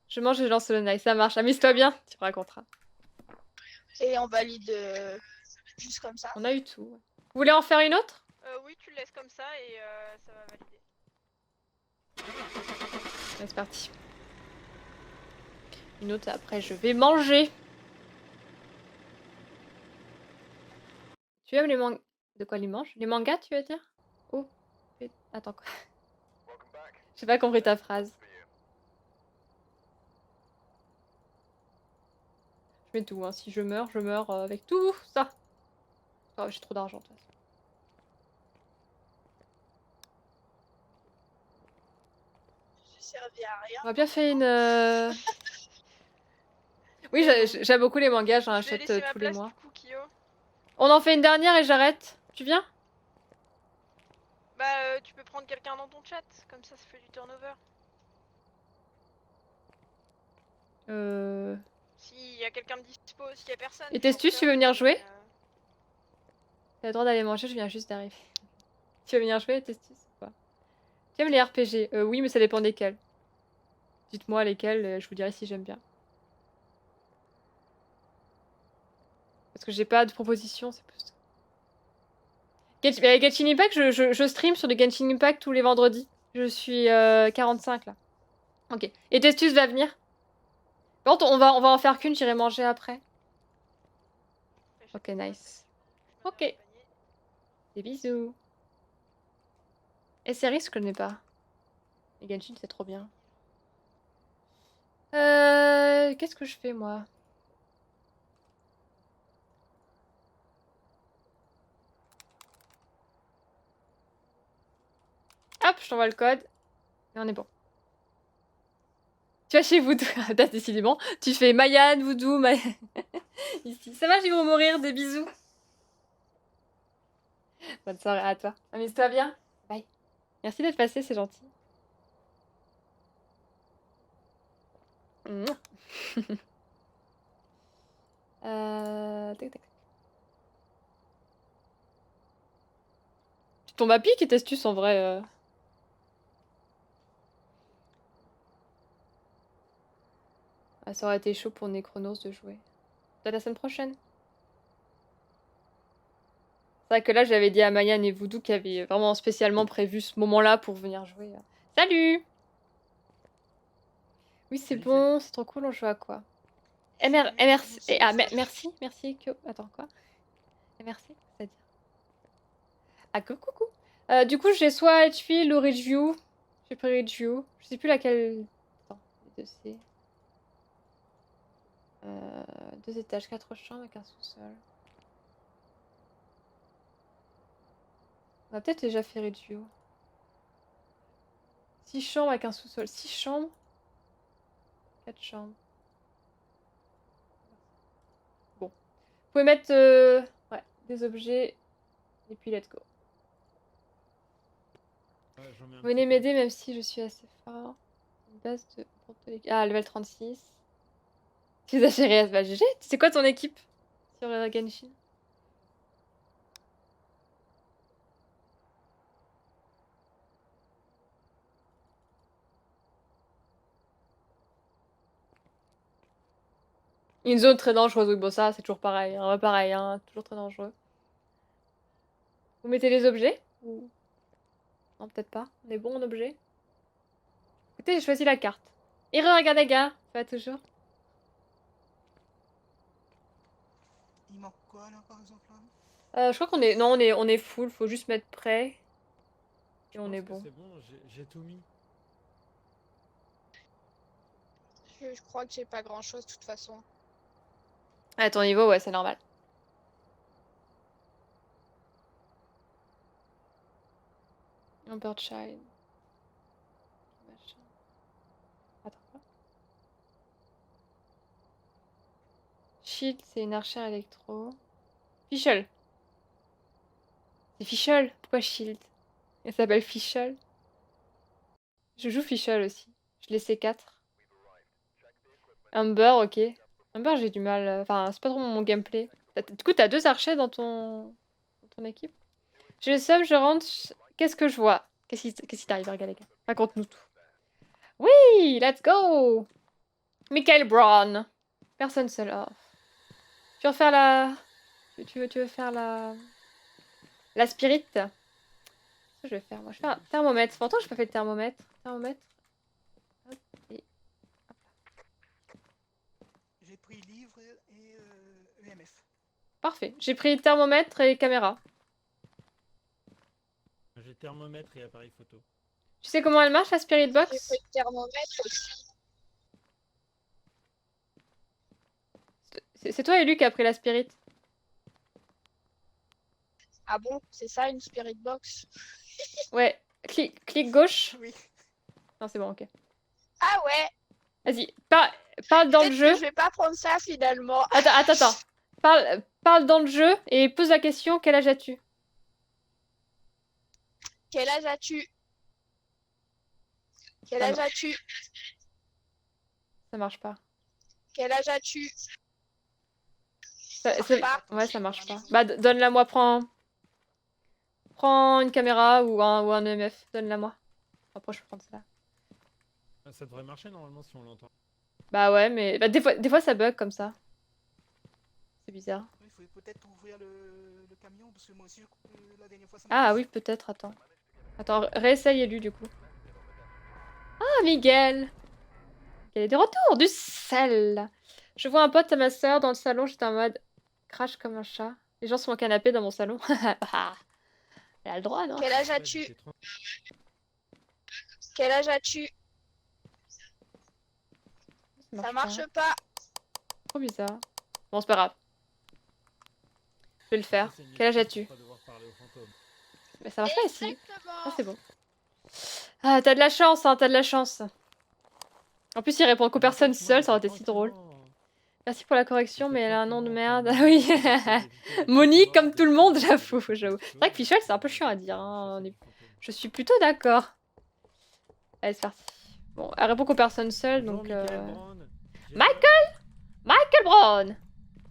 Je mange et je lance le Knight. Ça marche. Amuse-toi bien. Tu me raconteras. Et on valide juste comme ça. On a eu tout. Vous voulez en faire une autre? Oui, tu le laisses comme ça et ça va valider. Ouais, c'est parti. Une autre après, je vais manger. Tu aimes les mangas? De quoi les mange? Les mangas, tu veux dire? Oh. Attends quoi? J'ai pas compris ta phrase. Je mets tout, hein. Si je meurs avec tout ça. Oh, j'ai trop d'argent, de toute façon. Je servis à rien. On va bien faire une... Oui, j'aime beaucoup les mangas, j'en Je vais achète laisser ma tous les place, mois. du coup, Kyo. On en fait une dernière et j'arrête. Tu viens? Bah, tu peux prendre quelqu'un dans ton chat, comme ça fait du turnover. S'il y a quelqu'un de dispo, s'il y a personne. Et Testus, pense tu veux venir jouer? mais, T'as le droit d'aller manger, je viens juste d'arriver. Tu veux venir jouer, Testus, ou pas? Tu aimes les RPG? Oui, mais ça dépend desquels. Dites-moi lesquels, je vous dirai si j'aime bien. Parce que j'ai pas de proposition, c'est plus... Genshin Impact, je stream sur du Genshin Impact tous les vendredis. Je suis 45 là. Ok. Et Testus va venir? Par contre, on va en faire qu'une, j'irai manger après. Ok, nice. Ok. Des bisous. Et série, je connais pas. Et Genshin, c'est trop bien. Qu'est-ce que je fais, moi? je t'envoie le code. Et on est bon. Tu vas chez Voodoo. Décidément. Tu fais Mayan, Voodoo, Ici. Ça va, ils vont mourir. Des bisous. Bonne soirée à toi. Amuse-toi bien. Bye. Merci d'être passé, c'est gentil. Mouah. Tac, tac. Tu tombes à pic et t'astuces en vrai. Ah, ça aurait été chaud pour Necronos de jouer. Peut-être la semaine prochaine. C'est vrai que là, j'avais dit à Mayan et Voodoo qui avaient vraiment spécialement prévu ce moment-là pour venir jouer. Salut! Oui, c'est bon, c'est trop cool, on joue à quoi? MRC. Ah, merci, merci. Attends, quoi? MRC, c'est-à-dire? Ah, coucou. Du coup, j'ai soit HP ou Ridgeview. J'ai pris Ridgeview. Je sais plus laquelle. Attends, les deux C. 2 étages, 4 chambres avec un sous-sol. On a peut-être déjà fait Ridgeview. 6 chambres avec un sous-sol. 6 chambres. 4 chambres. Bon. Vous pouvez mettre ouais, des objets. Et puis let's go. Venez m'aider même si je suis assez fort. Une base de... Ah, level 36. Tu as chérie, bah GG. C'est quoi ton équipe sur Genshin? Une zone très dangereuse, oui, bon ça c'est toujours pareil, hein, pareil, hein, toujours très dangereux. Vous mettez les objets? Ou... Non, peut-être pas. On est bon en objet. Écoutez, j'ai choisi la carte. Et regardez les gars, ça va toujours. Il manque quoi là par exemple là? Je crois qu'on est... Non, on est full, faut juste mettre prêt. Et on est bon. C'est bon, j'ai tout mis. Je crois que j'ai pas grand chose de toute façon. À ton niveau, ouais, c'est normal. Bird Child. Machin. Attends, quoi? Shield, c'est une archère électro. Fischl. C'est Fischl. Pourquoi Shield? Elle s'appelle Fischl. Je joue Fischl aussi. Je l'ai C4. Amber, ok. Amber, j'ai du mal. Enfin, c'est pas trop mon gameplay. Du coup, t'as 2 archers dans ton équipe. J'ai le seum, je rentre. Qu'est-ce que je vois? Qu'est-ce qui t'arrive, regarde les gars? Raconte-nous tout. Oui, let's go! Michael Brown. Personne seul. Oh. Tu veux faire la... Tu veux faire la... La spirit? Ça, je vais faire. Moi, je vais faire un thermomètre. Ça fait longtemps que j'ai pas fait de thermomètre. Thermomètre. Hop, et... J'ai pris livre et EMF. Parfait. J'ai pris thermomètre et caméra. J'ai thermomètre et appareil photo. Tu sais comment elle marche, la spirit J'ai box? pris le thermomètre aussi. C'est toi, Élu, qui a pris la spirit. Ah bon, c'est ça une spirit box? Ouais. Clic gauche. Oui. Non, c'est bon, ok. Ah ouais. Vas-y, parle dans le Peut-être jeu. que je vais pas prendre ça finalement. Attends. Parle dans le jeu et pose la question, quel âge as-tu? Quel âge as-tu? Quel âge as-tu? Ça marche pas. Quel âge as-tu? Pas. Ouais, ça marche pas. Bah, donne-la moi, prends une caméra ou un EMF. Donne-la moi. Après, je peux prendre ça. Ça devrait marcher normalement si on l'entend. Bah ouais, mais bah, des fois ça bug comme ça. C'est bizarre. Il faut peut-être ouvrir le camion parce que moi aussi la dernière fois ça Ah oui, peut-être, attends. Attends, réessaye Élu du coup. Ah, Miguel! Il est de retour, du sel! Je vois un pote à ma soeur dans le salon, j'étais en mode crash comme un chat. Les gens sont au canapé dans mon salon. Elle a le droit, non? Quel âge as-tu? Quel âge as-tu? Ça marche pas. Trop bizarre. Bon, c'est pas grave. Je vais le faire. Quel âge as-tu? Pas devoir parler aux fantômes. Mais ça marche pas ici. Exactement. Ah, c'est bon. Ah, t'as de la chance, hein, t'as de la chance. En plus, il répond qu'aux personnes seules, ça aurait été si drôle. Merci pour la correction, mais elle a un nom de merde. Ah oui. Monique, comme tout le monde, j'avoue. C'est vrai que Fichel, c'est un peu chiant à dire. Hein. Je suis plutôt d'accord. Allez, c'est parti. Bon, elle répond qu'aux personnes seules, donc... Michael Brown.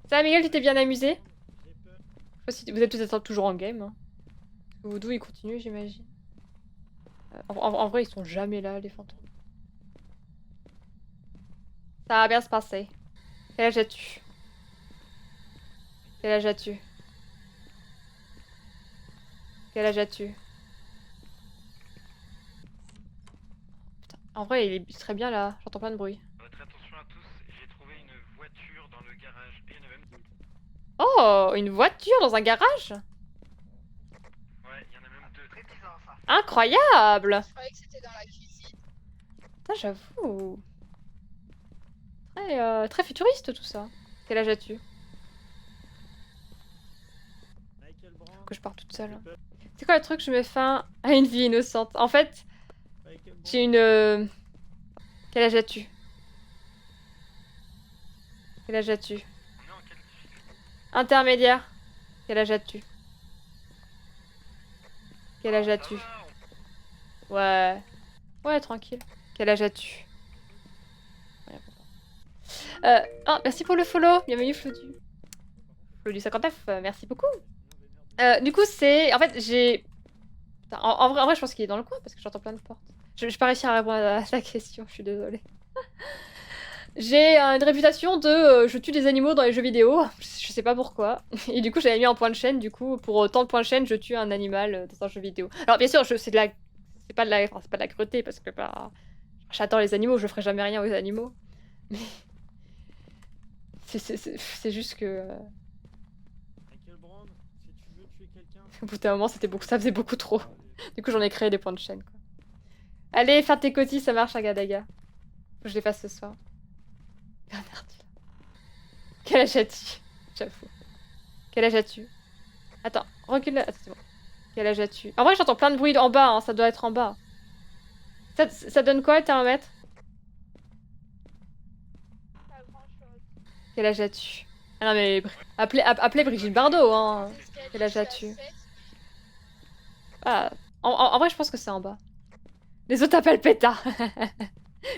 Ça va, Miguel, tu t'es bien amusé? Je sais pas si vous êtes peut-être toujours en game. Hein. Voodoo, il continue, j'imagine. En vrai, ils sont jamais là, les fantômes. Ça va bien se passer. Quel âge as-tu? Quel âge as-tu? Quel âge as-tu? Putain, en vrai, il est très bien là. J'entends plein de bruit. Votre attention à tous, j'ai trouvé une voiture dans le garage. Et il y en a même deux. Oh, une voiture dans un garage? Ouais, il y en a même deux. Très bizarre ça. Incroyable! Je croyais que c'était dans la cuisine. Putain, j'avoue. Très futuriste tout ça. Quel âge as-tu? Faut que je parte toute seule. C'est quoi le truc? Je mets fin à une vie innocente. En fait, j'ai une... Quel âge as-tu? Quel âge as-tu? On est en quelle difficulté? Intermédiaire. Quel âge as-tu? Quel âge Ça as-tu? va, Ouais. Ouais, tranquille. Quel âge as-tu? Rien pour moi. Oh, merci pour le follow. Bienvenue, Flodu. Flodu 59, merci beaucoup. Du coup, c'est... En fait, j'ai... Putain, en vrai, je pense qu'il est dans le coin parce que j'entends plein de portes. Je vais pas réussir à répondre à ta question, je suis désolée. J'ai une réputation de je tue des animaux dans les jeux vidéo, je sais pas pourquoi. Et du coup, j'avais mis en point de chaîne, du coup, pour tant de points de chaîne, je tue un animal dans un jeu vidéo. Alors bien sûr, c'est de la... C'est pas de la... Enfin, c'est pas de la cruauté parce que bah... J'adore les animaux, je ferai jamais rien aux animaux. Mais... C'est juste que... Michael Brown, si tu veux tuer quelqu'un. Au bout d'un moment, ça faisait beaucoup trop. Du coup, j'en ai créé des points de chaîne, quoi. Allez, faire tes cotis, ça marche, Agadaga. Faut que je les fasse ce soir. Bernard, quel âge as-tu? J'avoue. Quel âge as-tu? Attends, recule. Attends, c'est bon. Quel âge as-tu? En vrai, j'entends plein de bruit en bas, hein, ça doit être en bas. Ça donne quoi le thermomètre? Pas grand-chose. Quel âge as-tu? Ah non, mais appelez Brigitte Bardot, hein. Quel âge as-tu? Ah, en vrai, je pense que c'est en bas. Les autres appellent PETA.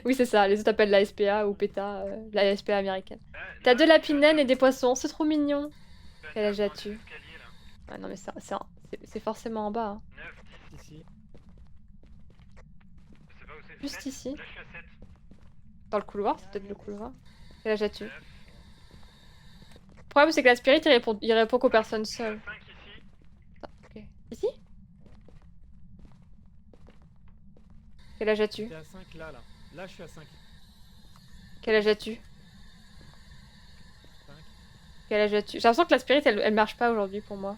Oui, c'est ça, les autres appellent la SPA ou PETA, la SPA américaine. T'as de la pinène et des poissons, c'est trop mignon. Quel âge as-tu? Ah non, mais c'est forcément en bas. Hein. 9, 10 ici. Je sais pas où c'est. Juste ici. Là, je suis à 7. Dans le couloir, c'est peut-être le couloir. Quel âge as-tu? Le problème, c'est que la spirit, il répond qu'aux personnes seules. 5 ici. Attends, ok. Ici? Quel âge as-tu? T'es à 5 là, là. Là, je suis à 5. Quel âge as-tu? 5. Quel âge as-tu? J'ai l'impression que la spirit, elle marche pas aujourd'hui pour moi.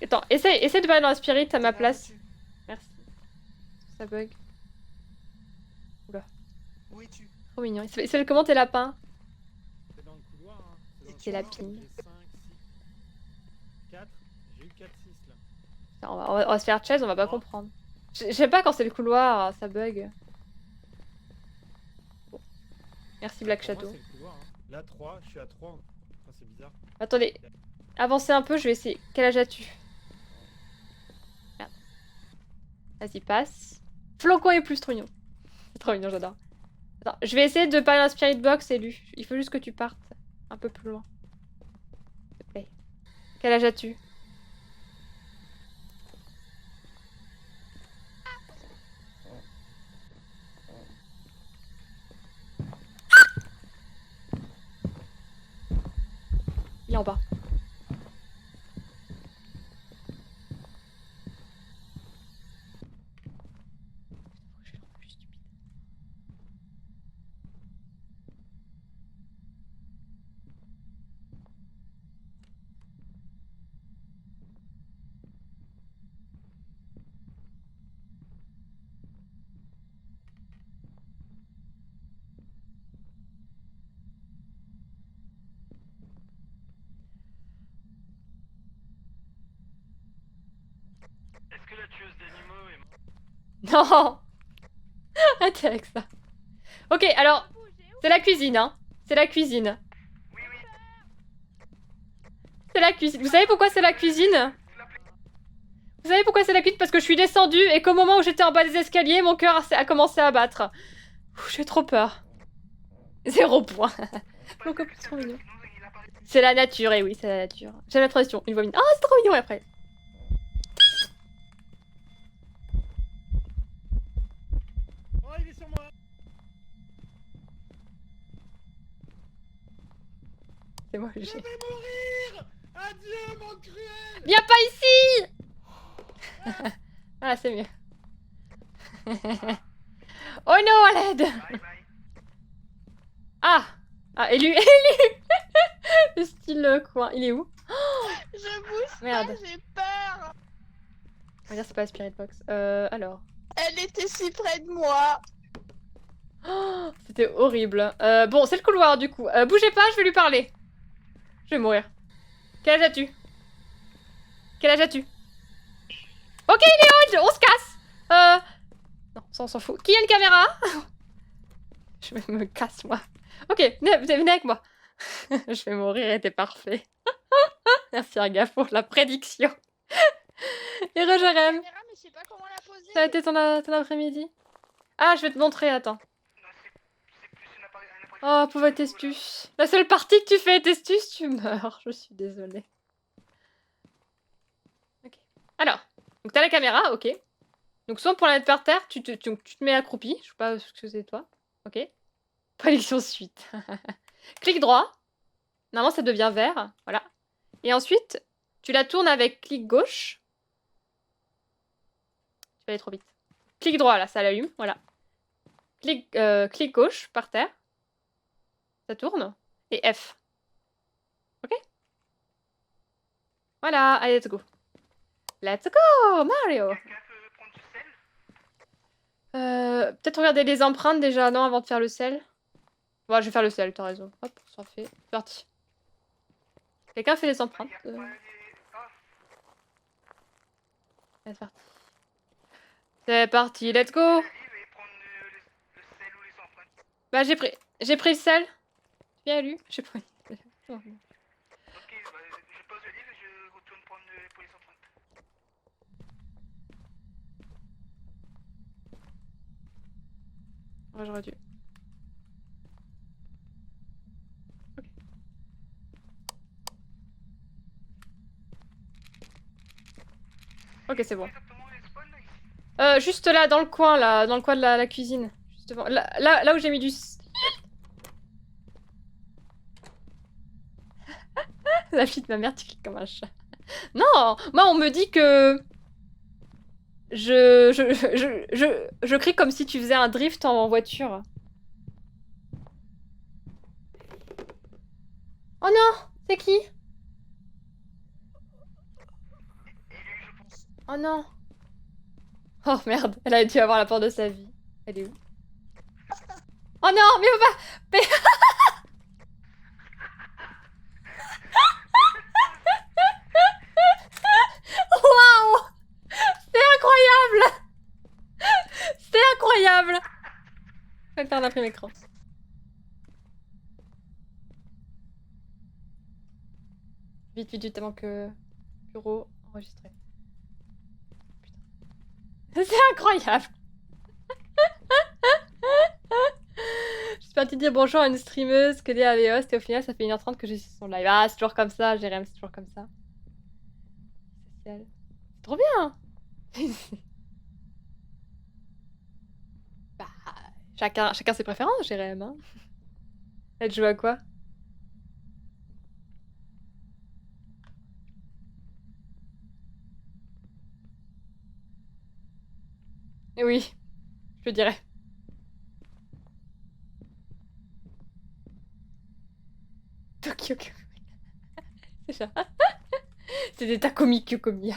Attends, essaie de parler dans la spirit à ma place. Merci. Ça bug. Oula. Où es-tu? Trop mignon. Il s'appelle comment tes lapins? C'est dans le couloir, hein. C'est la pine. J'ai 5, 6. 4. J'ai eu 4, 6 là. Putain, on va se faire chase, on va pas comprendre. J'aime pas quand c'est le couloir, ça bug. Bon. Merci Black Pour moi, Shadow. c'est le couloir, hein. Là, 3, je suis à 3. Enfin, c'est bizarre. Attendez, avancez un peu, je vais essayer. Quel âge as-tu? Merde. Vas-y, passe. Flocon est plus trop mignon. C'est trop mignon, j'adore. Attends, je vais essayer de parler dans la Spirit Box, élu. Il faut juste que tu partes un peu plus loin. S'il te plaît. Quel âge as-tu? Il est en bas. Non. Arrêtez avec ça. Ok, alors, c'est la cuisine, hein. C'est la cuisine. C'est la cuisine. Vous savez pourquoi c'est la cuisine? Vous savez pourquoi c'est la cuisine? Parce que je suis descendue et qu'au moment où j'étais en bas des escaliers, mon cœur a commencé à battre. J'ai trop peur. 0 point. Mon copain, c'est trop mignon. C'est la nature, et oui, c'est la nature. J'ai l'impression, une voix mignonne. Oh, c'est trop mignon après. Oh, il est sur moi. C'est moi, Je vais mourir. Adieu, mon cruel. Viens pas ici. Voilà, c'est mieux. Oh non, à l'aide. Ah. Ah, élu, élu. Le style coin. Il est où? Je bouge Merde. pas, j'ai peur. On va dire c'est pas la spirit box. Alors. Elle était si près de moi. Oh, c'était horrible. Bon, c'est le couloir du coup. Bougez pas, je vais lui parler. Je vais mourir. Quel âge as-tu? Quel âge as-tu? Ok, il est on se casse. Non, ça on s'en fout. Qui a une caméra? Je me casse moi. Ok, venez avec moi. Je vais mourir et t'es parfait. Merci Arga pour la prédiction. Et Rogerem, Caméra, mais je sais pas comment la poser. ça a été ton après-midi? Ah, je vais te montrer, attends. Oh, pauvre Testus. La seule partie que tu fais, Testus, tu meurs. Je suis désolée. Ok. Alors, donc t'as la caméra, ok. Donc soit pour la mettre par terre, tu te mets accroupi. Je sais pas ce que c'est toi. Ok. Prédiction suite. Clic droit. Normalement, ça devient vert. Voilà. Et ensuite, tu la tournes avec clic gauche. Je vais aller trop vite. Clic droit, là, ça l'allume. Voilà. Clic gauche, par terre. Ça tourne. Et F. Ok? Voilà, allez, let's go. Let's go, Mario! Peut-être regarder les empreintes déjà, non, avant de faire le sel. Bon, je vais faire le sel, t'as raison. Hop, ça fait. C'est parti. Quelqu'un fait les empreintes C'est parti. C'est parti, let's go! Bah, j'ai pris le sel. Tu viens, lui? J'ai pris. Ok, bah, je pose le livre et je retourne prendre pour les empreintes. Ouais, j'aurais dû. Ok, c'est bon. Juste là, dans le coin, là, dans le coin de la cuisine. Juste devant. Là où j'ai mis du... La fille de ma mère, tu cliques comme un chat. Non! Moi, on me dit que... Je crie comme si tu faisais un drift en voiture. Oh non! C'est qui? Oh non! Oh merde, elle a dû avoir la peur de sa vie. Elle est où? Oh non, mais on va... Mais... Waouh! C'est incroyable! C'est incroyable! Je vais faire un imprimé écran. Vite, vite, vite, avant que... Bureau, enregistré. Putain. C'est incroyable! Je suis partie dire bonjour à une streameuse que Léa avait host et au final ça fait 1h30 que j'ai su son live. Ah, c'est toujours comme ça, Jérém, c'est toujours comme ça. C'est trop bien! Bah, chacun ses préférences, Jérém. Hein. Elle joue à quoi? Oui, je le dirais. Tokyo c'est ça. C'est des Takomi Kyokomiya.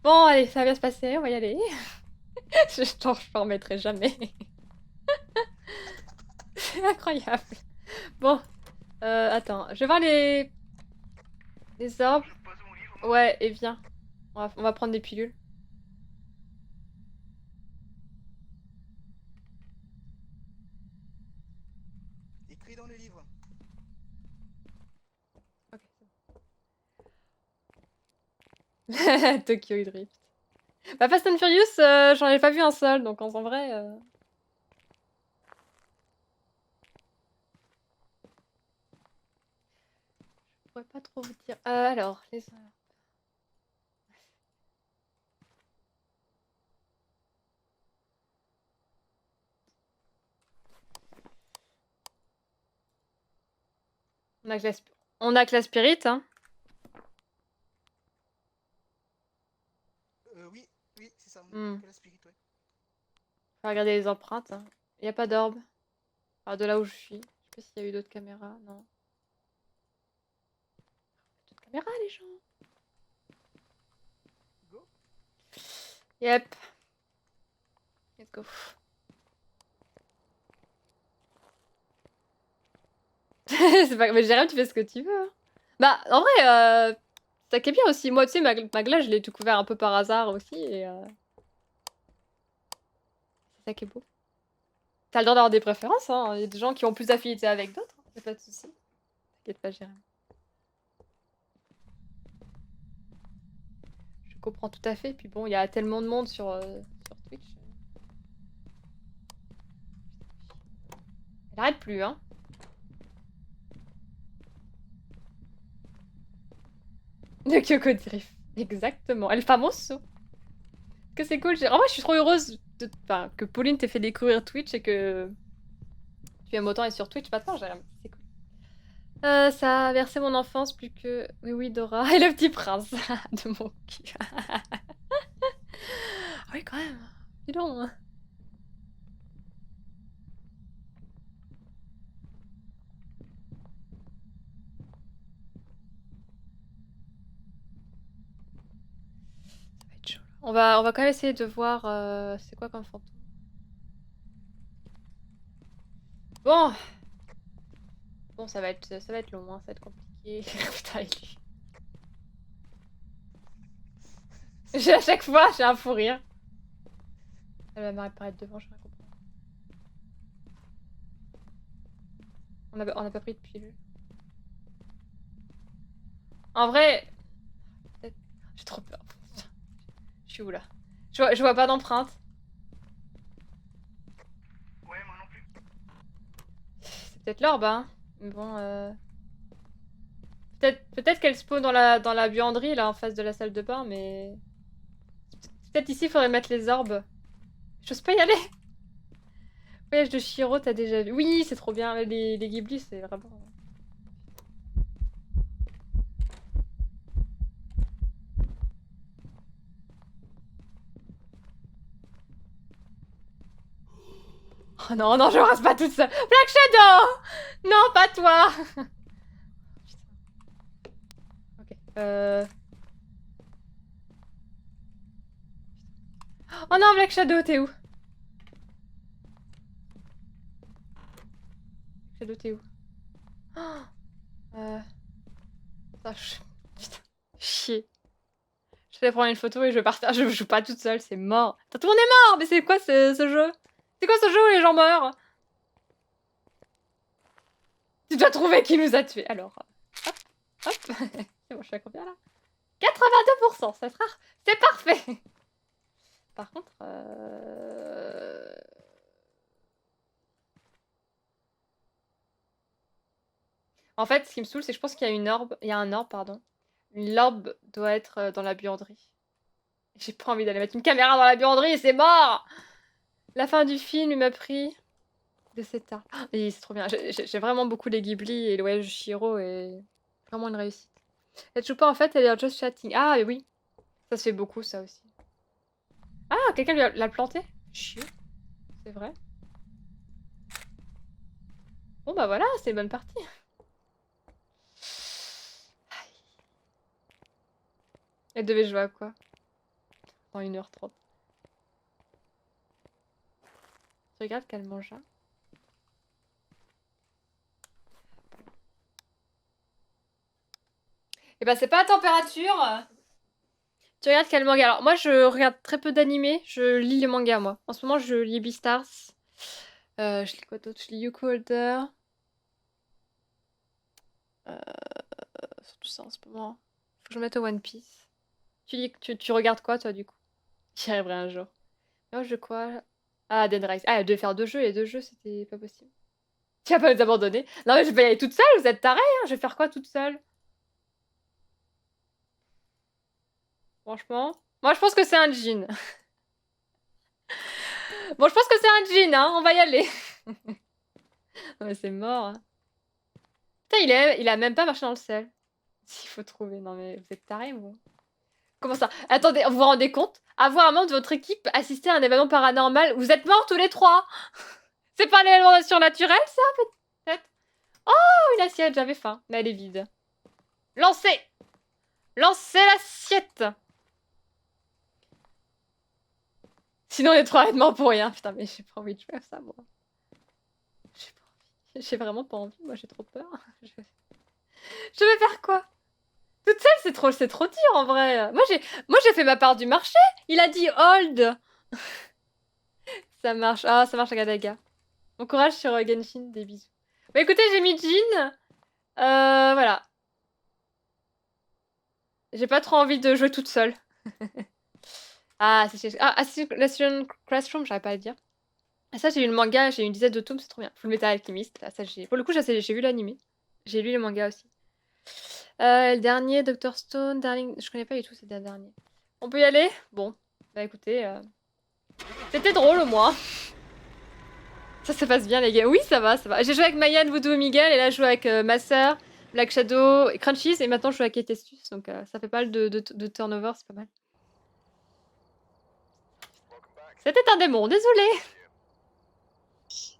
Bon, allez, ça va bien se passer, on va y aller. je t'en remettrai jamais. C'est incroyable. Bon, attends, je vais voir les orbes. Ouais, et viens. On va prendre des pilules. écrit dans les livres. Ok, c'est bon. Tokyo Drift. Bah Fast and Furious, j'en ai pas vu un seul, donc en vrai... Je pourrais pas trop vous dire. Alors, les... On a que la Spirit, hein. Oui, oui, c'est ça. Hmm. Que la spirit, ouais. Faut regarder les empreintes. Hein. Il n'y a pas d'orbe. Alors de là où je suis. Je sais pas s'il y a eu d'autres caméras. Non. D'autres caméras, les gens. Go. Yep. Let's go. C'est pas... Mais Jérém, tu fais ce que tu veux. Hein. Bah, en vrai, ça qui est bien aussi. Moi, tu sais, ma glace, je l'ai tout couvert un peu par hasard aussi. Et c'est ça qui est beau. T'as le droit d'avoir des préférences, hein. Il y a des gens qui ont plus d'affinité avec d'autres. Y'a pas de soucis. T'inquiète pas, Jérém. Je comprends tout à fait. Puis bon, il y a tellement de monde sur Twitch. Elle arrête plus, hein. De Kyoko Drift. Exactement. El famoso. Que c'est cool. En vrai, je suis trop heureuse que Pauline t'ait fait découvrir Twitch et que tu aimes autant être sur Twitch maintenant, Jérém. C'est cool. Ça a versé mon enfance plus que... Oui, oui, Dora. Et le petit prince de mon cul. Ah oui, quand même. Dis donc. Hein. Ça va être chaud. On va quand même essayer de voir c'est quoi comme fantôme. Bon. Bon, ça va être long, hein. Ça va être compliqué. Putain, à chaque fois, j'ai un fou rire. Elle va m'apparaître devant, je vais comprendre. On a pas pris de pilule. En vrai... J'ai trop peur. Je suis où là? Je vois pas d'empreinte. Ouais, moi non plus. C'est peut-être l'orbe, hein. Mais bon, peut-être qu'elle spawn dans la buanderie, là, en face de la salle de bain, mais... Peut-être ici, il faudrait mettre les orbes. J'ose pas y aller. Voyage de Shiro, t'as déjà vu. Oui, c'est trop bien. Les Ghibli, c'est vraiment... Oh non, non, je reste pas toute seule. Black Shadow! Non, pas toi! Ok. Oh non, Black Shadow, t'es où? Black Shadow, t'es où? Oh, putain, chier. Je vais prendre une photo et je partage. Je joue pas toute seule, c'est mort. Tout le monde est mort! Mais c'est quoi ce jeu? C'est quoi ce jeu où les gens meurent? Tu dois trouver qui nous a tués. Alors, hop, hop. C'est bon, je suis à combien là? 82%, c'est rare. C'est parfait. Par contre, en fait, ce qui me saoule, c'est que je pense qu'il y a une orbe. Il y a un orbe, pardon. L'orbe doit être dans la buanderie. J'ai pas envie d'aller mettre une caméra dans la buanderie, c'est mort! La fin du film, il m'a pris de cet art. Et c'est trop bien. J'ai vraiment beaucoup les Ghibli et le voyage de Chihiro et vraiment une réussite. Elle joue pas en fait, elle est en just chatting. Ah oui, ça se fait beaucoup ça aussi. Ah, quelqu'un l'a planté? Chier. C'est vrai. Bon bah voilà, c'est une bonne partie. Elle devait jouer à quoi? Dans 1h30. Tu regardes qu'elle mange là. Et bah c'est pas la température. Tu regardes quel manga? Alors moi je regarde très peu d'animés, je lis les mangas moi. En ce moment je lis Beastars. Je lis quoi d'autre? Je lis Yoko Holder. Surtout ça en ce moment. Faut que je me mette au One Piece. Tu dis que tu regardes quoi toi du coup? J'y arriverai un jour. Moi je quoi? Ah, Dead Rise. Ah, elle devait faire 2 jeux, et 2 jeux c'était pas possible. Tu vas pas nous abandonner? Non mais je vais pas y aller toute seule, vous êtes tarés, hein? Je vais faire quoi toute seule? Franchement. Moi je pense que c'est un jean. Bon, je pense que c'est un jean, hein, on va y aller. Non mais c'est mort. Hein. Putain, il a même pas marché dans le sel. S'il faut trouver. Non mais vous êtes tarés, vous. Comment ça? Attendez, vous vous rendez compte? Avoir un membre de votre équipe assister à un événement paranormal, vous êtes morts tous les 3. C'est pas un événement surnaturel, ça, peut-être? Oh, une assiette, j'avais faim, mais elle est vide. Lancez! Lancez l'assiette! Sinon, on est 3 morts pour rien. Putain, mais j'ai pas envie de jouer à ça, moi. J'ai pas envie. J'ai vraiment pas envie, moi, j'ai trop peur. Je vais faire quoi? Toute seule, c'est trop dur, en vrai. Moi, j'ai fait ma part du marché. Il a dit hold. Ça marche. Ah, ça marche, Agadaga. Bon courage sur Genshin, des bisous. Bah écoutez, j'ai mis Jean. Voilà. J'ai pas trop envie de jouer toute seule. Ah, c'est Assassin's Classroom, j'arrive pas à le dire. Ah, ça, j'ai eu le manga, j'ai eu une dizaine de tomes, c'est trop bien. Fullmetal Alchemist, là, ça, pour le coup, j'ai vu l'anime. J'ai lu le manga aussi. Le dernier, Dr. Stone, Darling... Je connais pas du tout ces derniers. On peut y aller? Bon. Bah écoutez... C'était drôle au moins. Ça se passe bien les gars. Oui, ça va, ça va. J'ai joué avec Mayan, Voodoo et Miguel, et là je joue avec ma sœur, Black Shadow et Crunchies, et maintenant je joue avec Etestus, donc ça fait pas mal de turnover, c'est pas mal. C'était un démon, désolé.